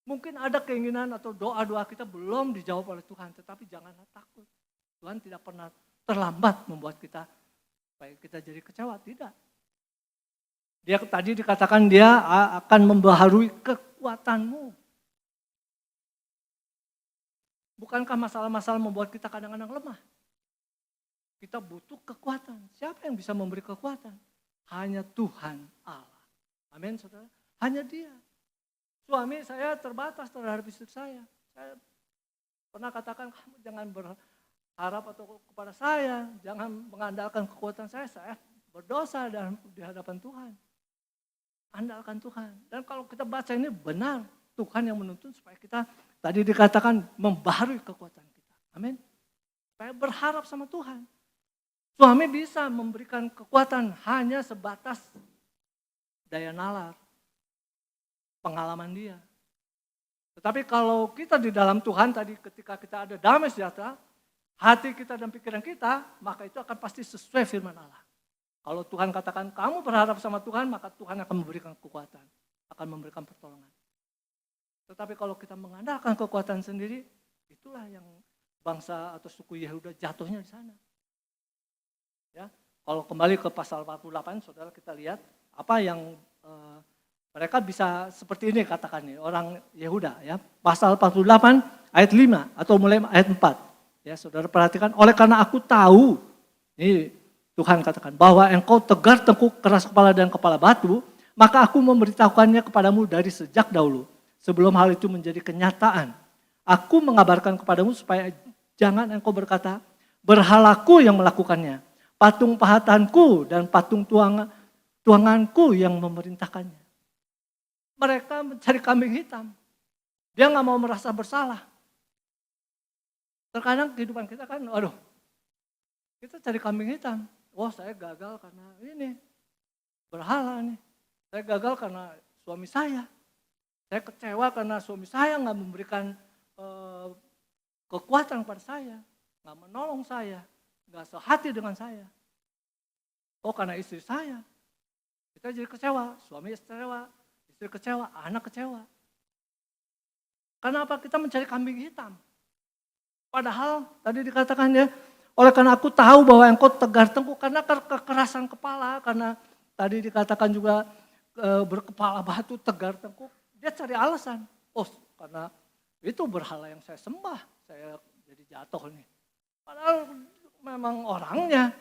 Mungkin ada keinginan atau doa-doa kita belum dijawab oleh Tuhan, tetapi janganlah takut. Tuhan tidak pernah terlambat membuat kita supaya kita jadi kecewa, tidak. Dia tadi dikatakan dia akan membaharui kekuatanmu. Bukankah masalah-masalah membuat kita kadang-kadang lemah? Kita butuh kekuatan. Siapa yang bisa memberi kekuatan? Hanya Tuhan Allah. Amin, saudara. Hanya Dia. Suami saya terbatas terhadap istri saya. Saya pernah katakan, kamu jangan berharap atau kepada saya, jangan mengandalkan kekuatan saya berdosa di hadapan Tuhan. Andalkan Tuhan. Dan kalau kita baca ini benar, Tuhan yang menuntun supaya kita tadi dikatakan membaharui kekuatan kita. Amin. Supaya berharap sama Tuhan. Suami bisa memberikan kekuatan hanya sebatas daya nalar, pengalaman dia. Tetapi kalau kita di dalam Tuhan tadi ketika kita ada damai sejahtera, hati kita dan pikiran kita, maka itu akan pasti sesuai firman Allah. Kalau Tuhan katakan kamu berharap sama Tuhan, maka Tuhan akan memberikan kekuatan, akan memberikan pertolongan. Tetapi kalau kita mengandalkan kekuatan sendiri, itulah yang bangsa atau suku Yehuda jatuhnya di sana. Ya, kalau kembali ke pasal 48, saudara kita lihat apa yang mereka bisa seperti ini katakan nih, orang Yehuda ya. Pasal 48 ayat 5 atau mulai ayat 4. Ya, saudara perhatikan, oleh karena aku tahu, ini Tuhan katakan, bahwa engkau tegar tengkuk keras kepala dan kepala batu, maka aku memberitahukannya kepadamu dari sejak dahulu, sebelum hal itu menjadi kenyataan. Aku mengabarkan kepadamu supaya jangan engkau berkata, berhalaku yang melakukannya, patung pahatanku dan patung tuanganku yang memerintahkannya. Mereka mencari kambing hitam. Dia nggak mau merasa bersalah. Terkadang kehidupan kita kan, waduh, kita cari kambing hitam. Wah, saya gagal karena ini, berhala nih. Saya gagal karena suami saya. Saya kecewa karena suami saya nggak memberikan kekuatan pada saya, nggak menolong saya, nggak sehati dengan saya. Oh, karena istri saya. Kita jadi kecewa, suami kecewa. Istri kecewa, anak kecewa. Kenapa kita mencari kambing hitam? Padahal tadi dikatakan ya, oleh karena aku tahu bahwa engkau tegar tengkuk karena kekerasan kepala, karena tadi dikatakan juga berkepala batu, tegar tengkuk. Dia cari alasan. Oh, karena itu berhala yang saya sembah, saya jadi jatuh nih. Padahal memang orangnya.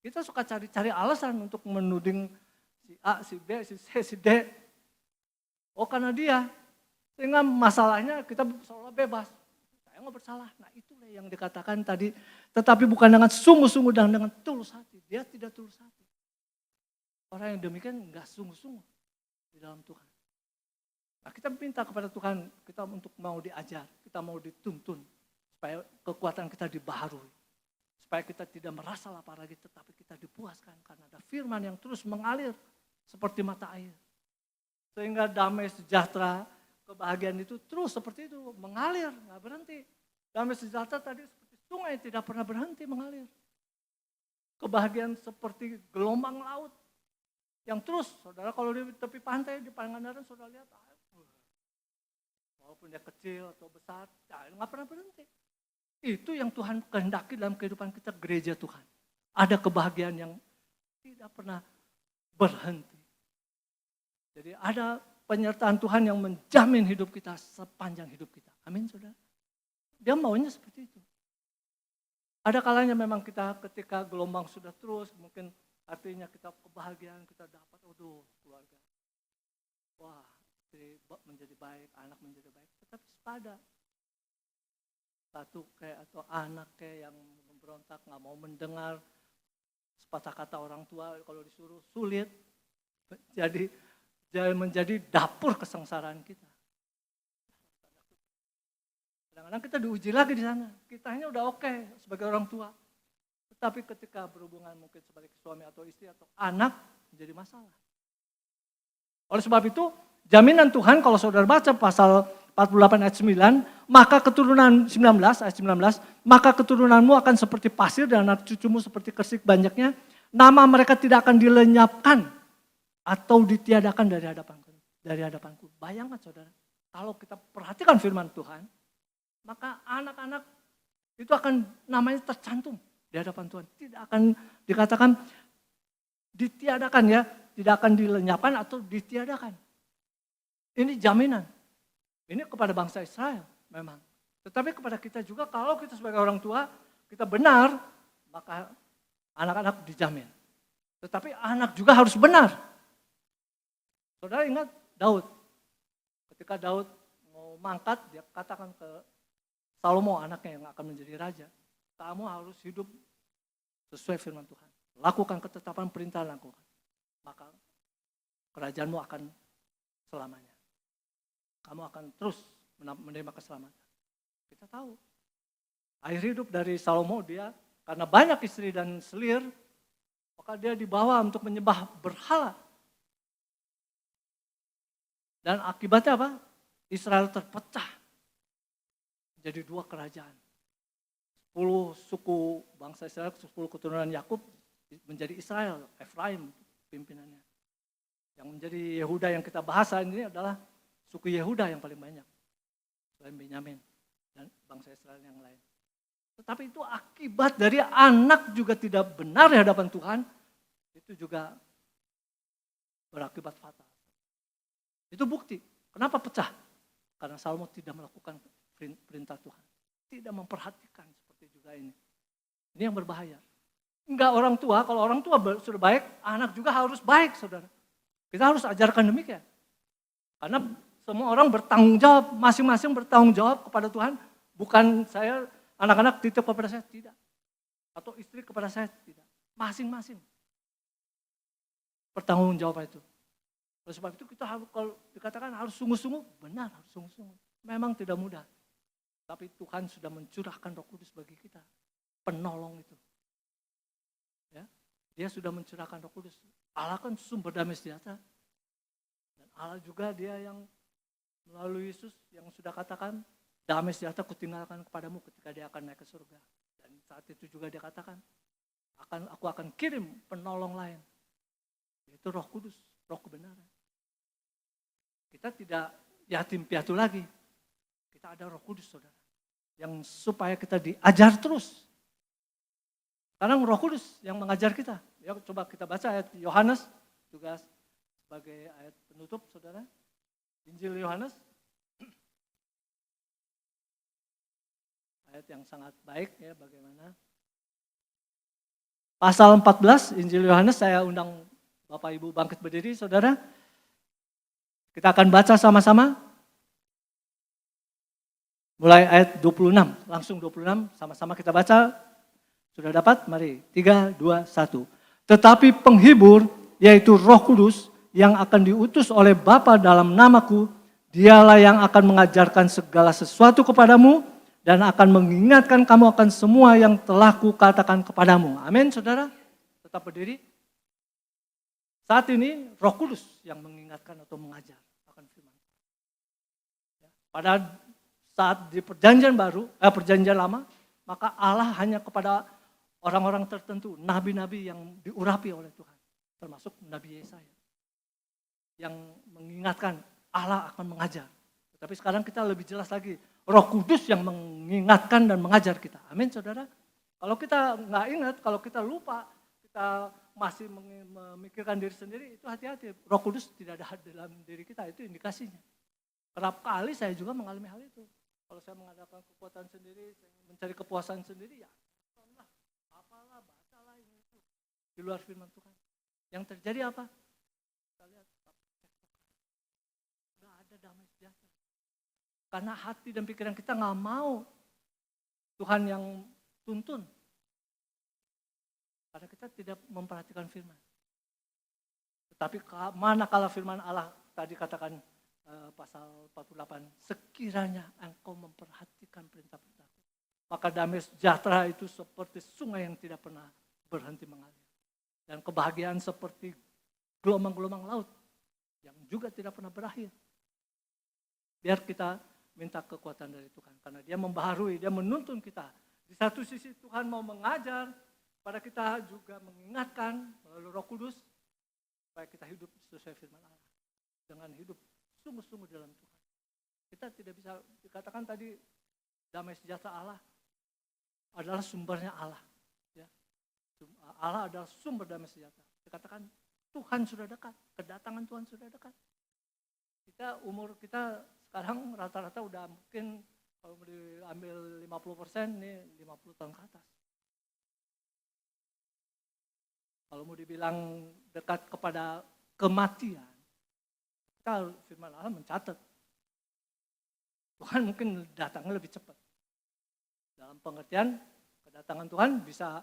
Kita suka cari-cari alasan untuk menuding si A, si B, si C, si D. Oh, karena dia. Sehingga masalahnya kita seolah bebas. saya nggak bersalah. Nah itulah yang dikatakan tadi, tetapi bukan dengan sungguh-sungguh dan dengan tulus hati. Dia tidak tulus hati. Orang yang demikian nggak sungguh-sungguh di dalam Tuhan. Nah kita minta kepada Tuhan, kita untuk mau diajar, kita mau dituntun, supaya kekuatan kita dibaharui. Supaya kita tidak merasa lapar lagi, tetapi kita dipuaskan karena ada firman yang terus mengalir seperti mata air. Sehingga damai sejahtera, kebahagiaan itu terus seperti itu, mengalir, nggak berhenti. Damai sejahtera tadi seperti sungai, tidak pernah berhenti mengalir. Kebahagiaan seperti gelombang laut, yang terus, saudara kalau di tepi pantai, di Pangandaran, saudara lihat, walaupun dia kecil atau besar, ya nggak pernah berhenti. Itu yang Tuhan kehendaki dalam kehidupan kita, gereja Tuhan. Ada kebahagiaan yang tidak pernah berhenti. Jadi ada penyertaan Tuhan yang menjamin hidup kita sepanjang hidup kita. Amin, saudara. Dia maunya seperti itu. Ada kalanya memang kita ketika gelombang sudah terus, mungkin artinya kita kebahagiaan, kita dapat, keluarga. Wah, istri menjadi baik, anak menjadi baik. Tetapi sepada. Satu kayak atau anak kayak yang memberontak, nggak mau mendengar sepatah kata orang tua, kalau disuruh sulit, jadi menjadi dapur kesengsaraan kita. Kadang-kadang kita diuji lagi di sana, kitanya udah oke sebagai orang tua, tetapi ketika berhubungan mungkin sebagai suami atau istri atau anak menjadi masalah. Oleh sebab itu, jaminan Tuhan kalau saudara baca pasal 48 ayat 9, maka keturunan 19 ayat 19, maka keturunanmu akan seperti pasir dan anak cucumu seperti kersik banyaknya, nama mereka tidak akan dilenyapkan atau ditiadakan dari hadapanku. Bayangkan saudara, kalau kita perhatikan firman Tuhan, maka anak-anak itu akan namanya tercantum di hadapan Tuhan. Tidak akan dikatakan ditiadakan ya, tidak akan dilenyapkan atau ditiadakan. Ini jaminan. Ini kepada bangsa Israel memang. Tetapi kepada kita juga, kalau kita sebagai orang tua, kita benar, maka anak-anak dijamin. Tetapi anak juga harus benar. Saudara ingat Daud. Ketika Daud mau mangkat, dia katakan ke Salomo, anaknya yang akan menjadi raja. Kamu harus hidup sesuai firman Tuhan. Lakukan ketetapan perintah lakukan. Maka kerajaanmu akan selamanya. Kamu akan terus menerima keselamatan. Kita tahu. Akhir hidup dari Salomo dia, karena banyak istri dan selir, maka dia dibawa untuk menyembah berhala. Dan akibatnya apa? Israel terpecah. Jadi 2 kerajaan. 10 suku bangsa Israel, 10 keturunan Yakub menjadi Israel, Efraim pimpinannya. Yang menjadi Yehuda yang kita bahas ini adalah suku Yehuda yang paling banyak, selain Benyamin dan bangsa Israel yang lain. Tetapi itu akibat dari anak juga tidak benar di hadapan Tuhan, itu juga berakibat fatal. Itu bukti. Kenapa pecah? Karena Salomo tidak melakukan perintah Tuhan. Tidak memperhatikan seperti juga ini. Ini yang berbahaya. Enggak orang tua, kalau orang tua sudah baik, anak juga harus baik, saudara. Kita harus ajarkan demikian. Karena semua orang bertanggung jawab, masing-masing bertanggung jawab kepada Tuhan. Bukan saya, anak-anak titip kepada saya, tidak. Atau istri kepada saya, tidak. Masing-masing bertanggung jawab itu. Oleh sebab itu kita harus, kalau dikatakan harus sungguh-sungguh, benar harus sungguh-sungguh. Memang tidak mudah. Tapi Tuhan sudah mencurahkan Roh Kudus bagi kita. Penolong itu. Ya, dia sudah mencurahkan Roh Kudus. Allah kan sumber damai sejahtera. Dan Allah juga dia yang melalui Yesus yang sudah katakan, damai sejahtera kutinggalkan kepadamu ketika dia akan naik ke surga. Dan saat itu juga dia katakan, aku akan kirim penolong lain. Yaitu Roh Kudus, Roh kebenaran. Kita tidak yatim piatu lagi. Kita ada Roh Kudus, saudara. Yang supaya kita diajar terus. Sekarang Roh Kudus yang mengajar kita. Ya, coba kita baca ayat Yohanes juga sebagai ayat penutup, saudara. Injil Yohanes, ayat yang sangat baik ya bagaimana. Pasal 14 Injil Yohanes, saya undang Bapak Ibu bangkit berdiri, saudara. Kita akan baca sama-sama. Mulai ayat 26, langsung 26, sama-sama kita baca. Sudah dapat? Mari, 3, 2, 1. Tetapi penghibur, yaitu Roh Kudus, yang akan diutus oleh Bapa dalam namaku, dialah yang akan mengajarkan segala sesuatu kepadamu, dan akan mengingatkan kamu akan semua yang telah kukatakan kepadamu. Amin, saudara? Tetap berdiri. Saat ini Roh Kudus yang mengingatkan atau mengajar akan firman. Pada saat di perjanjian lama, maka Allah hanya kepada orang-orang tertentu, nabi-nabi yang diurapi oleh Tuhan, termasuk Nabi Yesaya, yang mengingatkan Allah akan mengajar. Tapi sekarang kita lebih jelas lagi, Roh Kudus yang mengingatkan dan mengajar kita. Amin, saudara. Kalau kita nggak ingat, kalau kita lupa, kita masih memikirkan diri sendiri, itu hati-hati. Roh Kudus tidak ada dalam diri kita, itu indikasinya. Kerap kali saya juga mengalami hal itu. Kalau saya mengadakan kekuatan sendiri, saya mencari kepuasan sendiri, ya apalah, bacalah ini itu. Di luar firman Tuhan. Yang terjadi apa? Kita lihat, nggak ada damai sejahtera. Karena hati dan pikiran kita nggak mau Tuhan yang tuntun. Karena kita tidak memperhatikan firman. Tetapi manakala firman Allah tadi katakan pasal 48, sekiranya engkau memperhatikan perintah-perintahku, maka damai sejahtera itu seperti sungai yang tidak pernah berhenti mengalir. Dan kebahagiaan seperti gelombang-gelombang laut yang juga tidak pernah berakhir. Biar kita minta kekuatan dari Tuhan, karena Dia membaharui, Dia menuntun kita. Di satu sisi Tuhan mau mengajar, pada kita juga mengingatkan melalui Roh Kudus supaya kita hidup sesuai firman Allah. Dengan hidup sungguh-sungguh dalam Tuhan. Kita tidak bisa dikatakan tadi damai sejahtera Allah adalah sumbernya Allah. Ya. Allah adalah sumber damai sejahtera. Dikatakan Tuhan sudah dekat, kedatangan Tuhan sudah dekat. Umur kita sekarang rata-rata udah mungkin kalau diambil 50%, nih 50 tahun ke atas. Kalau mau dibilang dekat kepada kematian, kita firman Allah mencatat. Tuhan mungkin datangnya lebih cepat. Dalam pengertian, kedatangan Tuhan bisa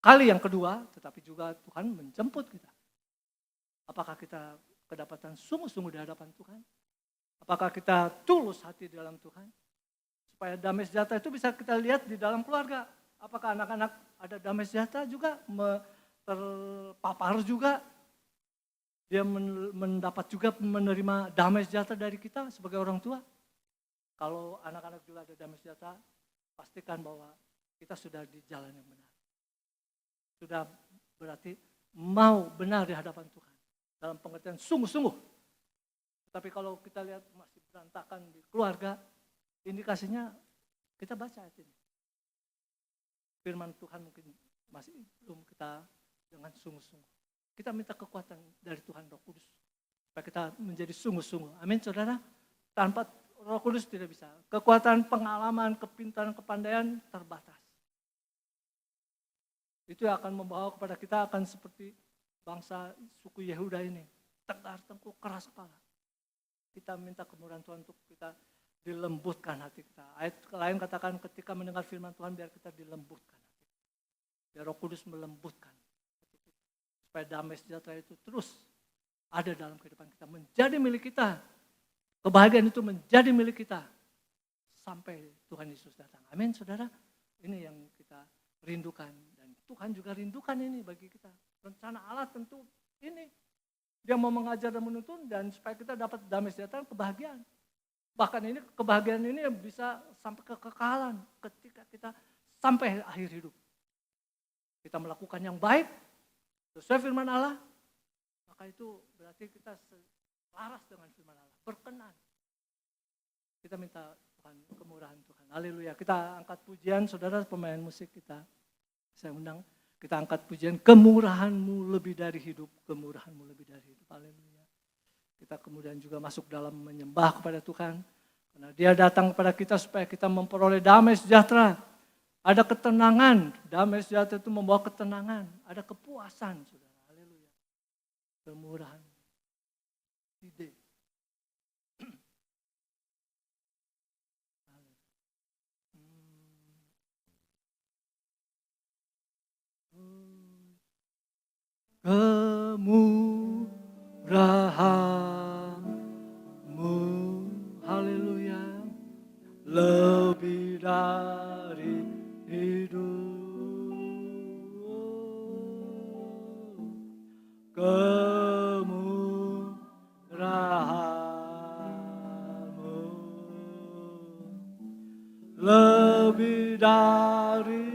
kali yang kedua, tetapi juga Tuhan menjemput kita. Apakah kita kedapatan sungguh-sungguh di hadapan Tuhan? Apakah kita tulus hati di dalam Tuhan? Supaya damai sejahtera itu bisa kita lihat di dalam keluarga. Apakah anak-anak ada damai sejahtera juga, terpapar juga, dia mendapat juga menerima damai sejahtera dari kita sebagai orang tua. Kalau anak-anak juga ada damai sejahtera, pastikan bahwa kita sudah di jalan yang benar. Sudah berarti mau benar di hadapan Tuhan. Dalam pengertian sungguh-sungguh. Tapi kalau kita lihat masih berantakan di keluarga, indikasinya kita baca ayat ini. Firman Tuhan mungkin masih belum kita dengan sungguh-sungguh. Kita minta kekuatan dari Tuhan Roh Kudus. Supaya kita menjadi sungguh-sungguh. Amin, saudara. Tanpa Roh Kudus tidak bisa. Kekuatan, pengalaman, kepintaran, kepandaian terbatas. Itu yang akan membawa kepada kita akan seperti bangsa suku Yehuda ini. Tegar, tengkuk, keras kepala. Kita minta kemurahan Tuhan untuk kita dilembutkan hati kita. Ayat lain katakan ketika mendengar firman Tuhan biar kita dilembutkan hati kita. Biar Roh Kudus melembutkan hati kita. Supaya damai sejahtera itu terus ada dalam kehidupan kita. Menjadi milik kita. Kebahagiaan itu menjadi milik kita. Sampai Tuhan Yesus datang. Amin, saudara. Ini yang kita rindukan. Dan Tuhan juga rindukan ini bagi kita. Rencana Allah tentu ini. Dia mau mengajar dan menuntun dan supaya kita dapat damai sejahtera, kebahagiaan. Bahkan ini kebahagiaan ini bisa sampai kekekalan ketika kita sampai akhir hidup. Kita melakukan yang baik sesuai firman Allah, maka itu berarti kita selaras dengan firman Allah, berkenan. Kita minta Tuhan kemurahan Tuhan. Haleluya. Kita angkat pujian, saudara pemain musik kita. Saya undang. Kita angkat pujian, kemurahan-Mu lebih dari hidup, kemurahan-Mu lebih dari hidup. Haleluya. Kita kemudian juga masuk dalam menyembah kepada Tuhan. Karena Dia datang kepada kita supaya kita memperoleh damai sejahtera. Ada ketenangan, damai sejahtera itu membawa ketenangan. Ada kepuasan, saudara. Haleluya. Kemurahan. Ide. dari hidup. Kemurahan-Mu lebih dari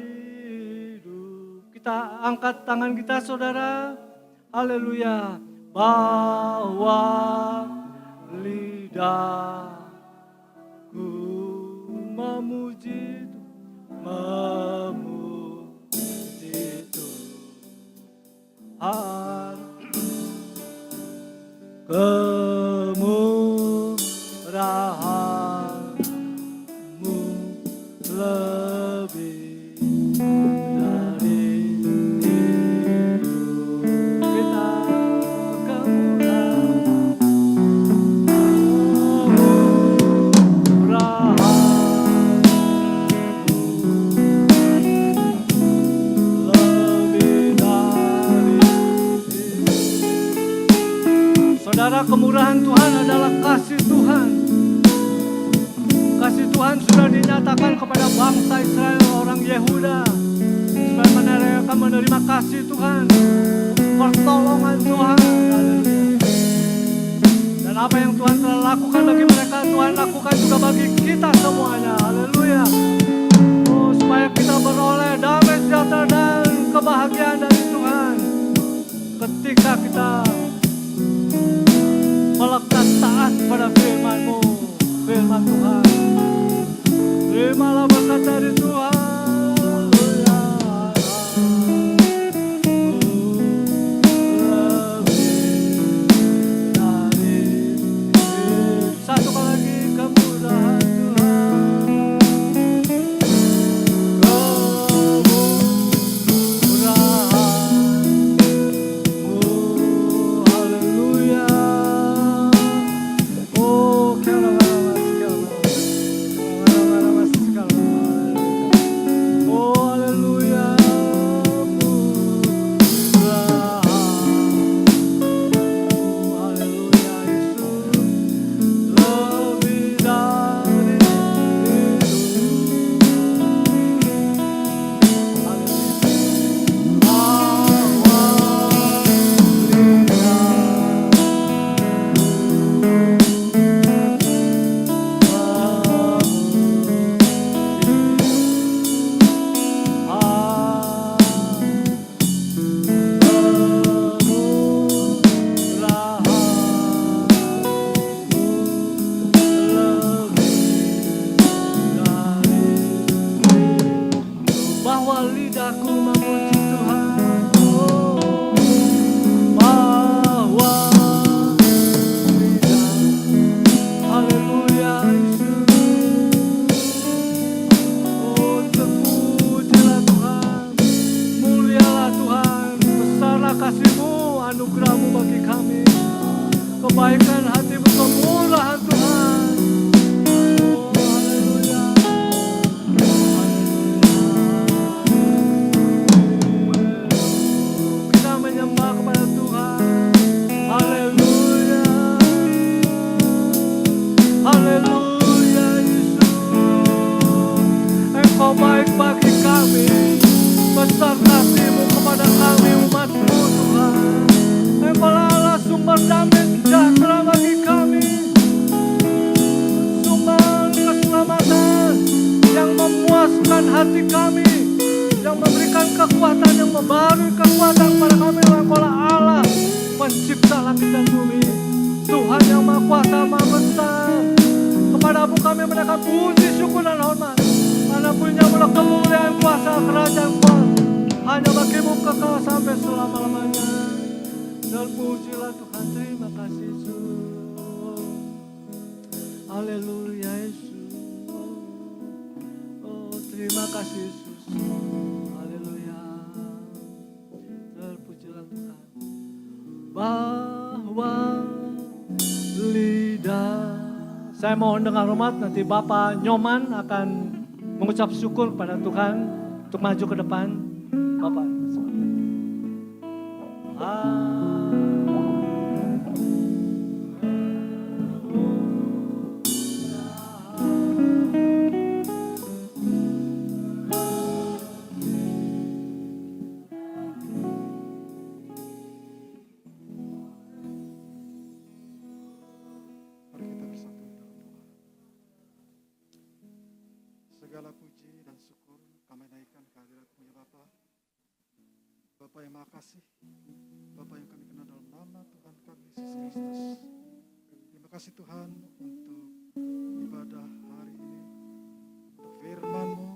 hidup. Kita angkat tangan kita, saudara. Haleluya. Bahwa lidahku memuji Tuhan. Kemurahan-Mu lebih dari hidup. Kita Saudara, kemurahan Tuhan adalah kasih Tuhan. Kasih Tuhan sudah dinyatakan kepada bangsa Israel, orang Yehuda, supaya mereka akan menerima kasih Tuhan, pertolongan Tuhan. Dan apa yang Tuhan telah lakukan bagi mereka, Tuhan lakukan juga bagi kita semuanya. Haleluya. Oh, supaya kita beroleh damai sejahtera dan kebahagiaan dari Tuhan ketika kita melekat taat pada firman-Mu, firman Tuhan. Terimalah berkat dari Tuhan. Satu kali lagi, kemurahan Tuhan. Kemurahan-Mu, haleluya. Kebaikan hati-Mu, kemurahan Tuhan. Oh, haleluya. Kita menyembah kepada Tuhan. Haleluya. Haleluya, Yesus. Engkau baik bagi kami. Besar kasih-Mu kepada kami, umat-Mu, Tuhan. Engkau Allah sumber damai sejahtera bagi kami, sumber keselamatan yang memuaskan hati kami, yang memberikan kekuatan, yang membaharui kekuatan kepada kami. Engkaulah Allah pencipta langit dan bumi, Tuhan yang Maha Kuasa, Maha Besar. Kepadamu kami menaikkan puji, syukur dan hormat, karena punya mula kemuliaan, kuasa, kerajaan kuasa hanya bagi-Mu kekal sampai selama-lamanya. Terpujilah Tuhan, terima kasih Yesus. Haleluya Yesus. Oh, terima kasih Yesus. Haleluya. Terpujilah Tuhan. Bahwa lidah. Saya mohon dengan hormat nanti Bapak Nyoman akan mengucap syukur kepada Tuhan untuk maju ke depan. Bapak. segala puji dan syukur kami naikkan kehadirat-Mu ya Bapa. Bapa yang Maha Kasih, Bapa yang kami kenal dalam nama Tuhan kami Yesus Kristus. Terima kasih Tuhan untuk ibadah hari ini, untuk firman-Mu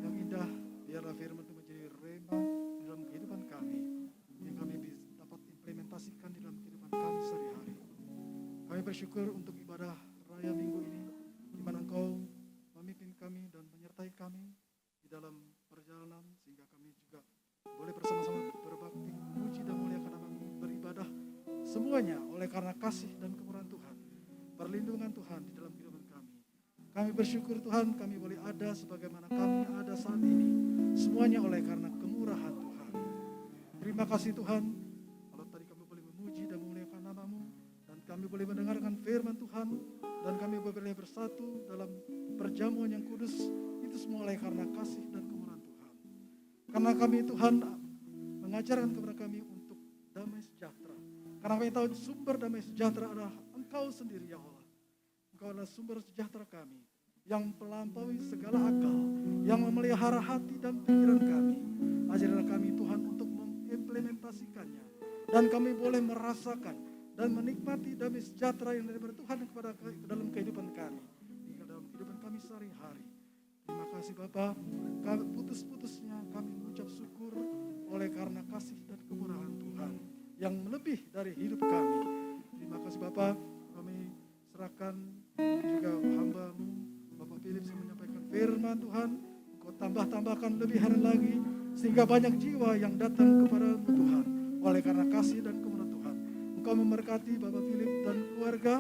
yang indah. Biarlah firman itu menjadi rema di dalam kehidupan kami, yang kami dapat implementasikan di dalam kehidupan kami sehari-hari. Kami bersyukur untuk ibadah raya minggu ini, di mana Engkau memimpin kami dan menyertai kami di dalam perjalanan, sehingga kami juga boleh bersama-sama berbakti, memuji dan memuliakan nama-Mu, beribadah semuanya oleh karena kasih dan kemurahan Tuhan, perlindungan Tuhan di dalam kehidupan kami. Kami bersyukur Tuhan, kami boleh ada sebagaimana kami ada saat ini, semuanya oleh karena kemurahan Tuhan. Terima kasih Tuhan, kalau tadi kami boleh memuji dan memuliakan nama-Mu, dan kami boleh mendengarkan firman Tuhan, dan kami boleh bersatu dalam perjamuan yang kudus, itu semua oleh karena kasih dan kemurahan Tuhan. Karena kami Tuhan mengajarkan kepada kami untuk damai sejahtera. Karena kami tahu sumber damai sejahtera adalah Engkau sendiri ya Allah. Engkau adalah sumber sejahtera kami, yang melampaui segala akal, yang memelihara hati dan pikiran kami. Ajarlah kami Tuhan untuk mengimplementasikannya, dan kami boleh merasakan dan menikmati damai sejahtera yang dari Tuhan kepada dalam kehidupan kami, hingga dalam kehidupan kami sehari-hari. Terima kasih Bapa, putus-putusnya kami mengucap syukur oleh karena kasih dan kemurahan Tuhan yang lebih dari hidup kami. Terima kasih Bapa, kami serahkan juga hamba-Mu Bapak Philip yang menyampaikan firman Tuhan. Engkau tambah-tambahkan lebih hari lagi, sehingga banyak jiwa yang datang kepada-Mu Tuhan oleh karena kasih dan kemurahan Tuhan. Engkau memberkati Bapak Philip dan keluarga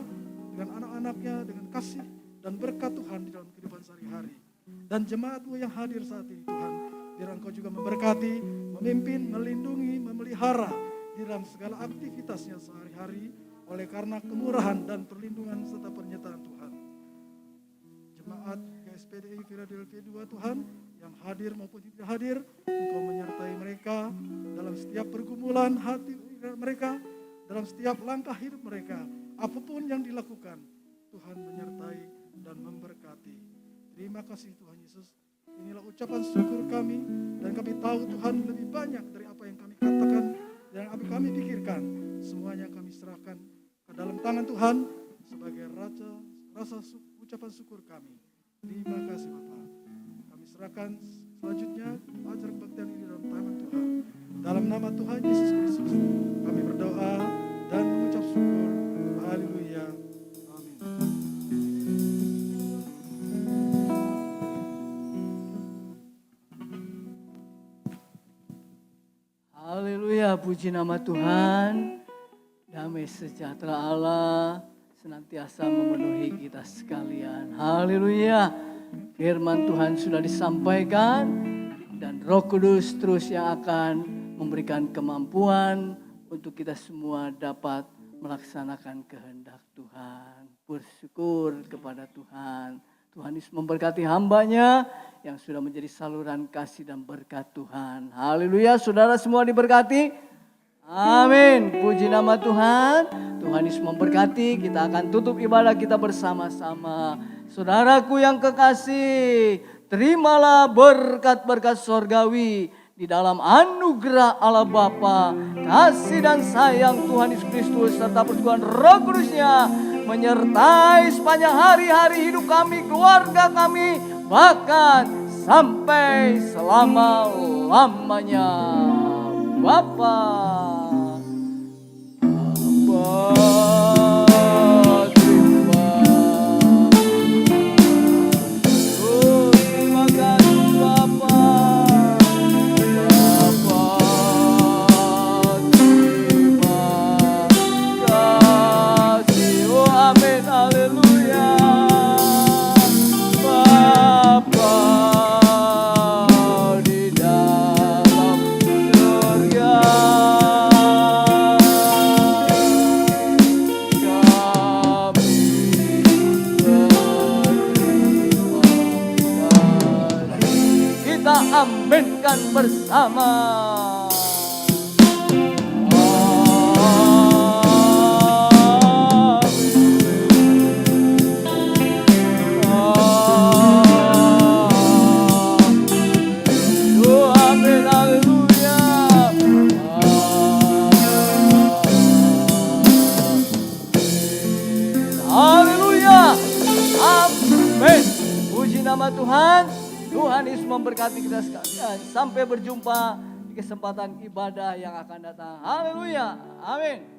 dengan anak-anaknya dengan kasih dan berkat Tuhan di dalam kehidupan sehari-hari. Dan jemaat-Mu yang hadir saat ini Tuhan, biar Engkau juga memberkati, memimpin, melindungi, memelihara di dalam segala aktivitasnya sehari-hari oleh karena kemurahan dan perlindungan serta penyertaan Tuhan. Jemaat KSPDI Philadelphia 2 Tuhan, yang hadir maupun tidak hadir, Engkau menyertai mereka dalam setiap pergumulan hati mereka, dalam setiap langkah hidup mereka, apapun yang dilakukan, Tuhan menyertai dan memberkati. Terima kasih Tuhan Yesus. Inilah ucapan syukur kami, dan kami tahu Tuhan lebih banyak dari apa yang kami katakan dan apa yang kami pikirkan. Semuanya kami serahkan ke dalam tangan Tuhan sebagai rasa ucapan syukur kami. Terima kasih Bapa. Kami serahkan selanjutnya acara kebaktian ini dalam tangan Tuhan. Dalam nama Tuhan Yesus Kristus kami berdoa dan mengucap syukur. Haleluya. Amin. Haleluya, puji nama Tuhan. Damai sejahtera Allah senantiasa memenuhi kita sekalian. Haleluya. Firman Tuhan sudah disampaikan, dan Roh Kudus terus yang akan memberikan kemampuan untuk kita semua dapat melaksanakan kehendak Tuhan. Bersyukur kepada Tuhan. Tuhan Yesus memberkati hamba-Nya yang sudah menjadi saluran kasih dan berkat Tuhan. Haleluya, saudara semua diberkati. Amin, puji nama Tuhan. Tuhan Yesus memberkati, kita akan tutup ibadah kita bersama-sama. Saudaraku yang kekasih, terimalah berkat-berkat sorgawi di dalam anugerah Allah Bapa, kasih dan sayang Tuhan Yesus Kristus serta persekutuan Roh Kudus-Nya menyertai sepanjang hari-hari hidup kami, keluarga kami, bahkan sampai selama-lamanya. Bapa, terima kasih Bapa. Amin, haleluya. Bapa di dalam surga, kami berterima kasih. Kita aminkan bersama. Tuhan Yesus memberkati kita sekalian. Sampai berjumpa di kesempatan ibadah yang akan datang. Haleluya. Amin.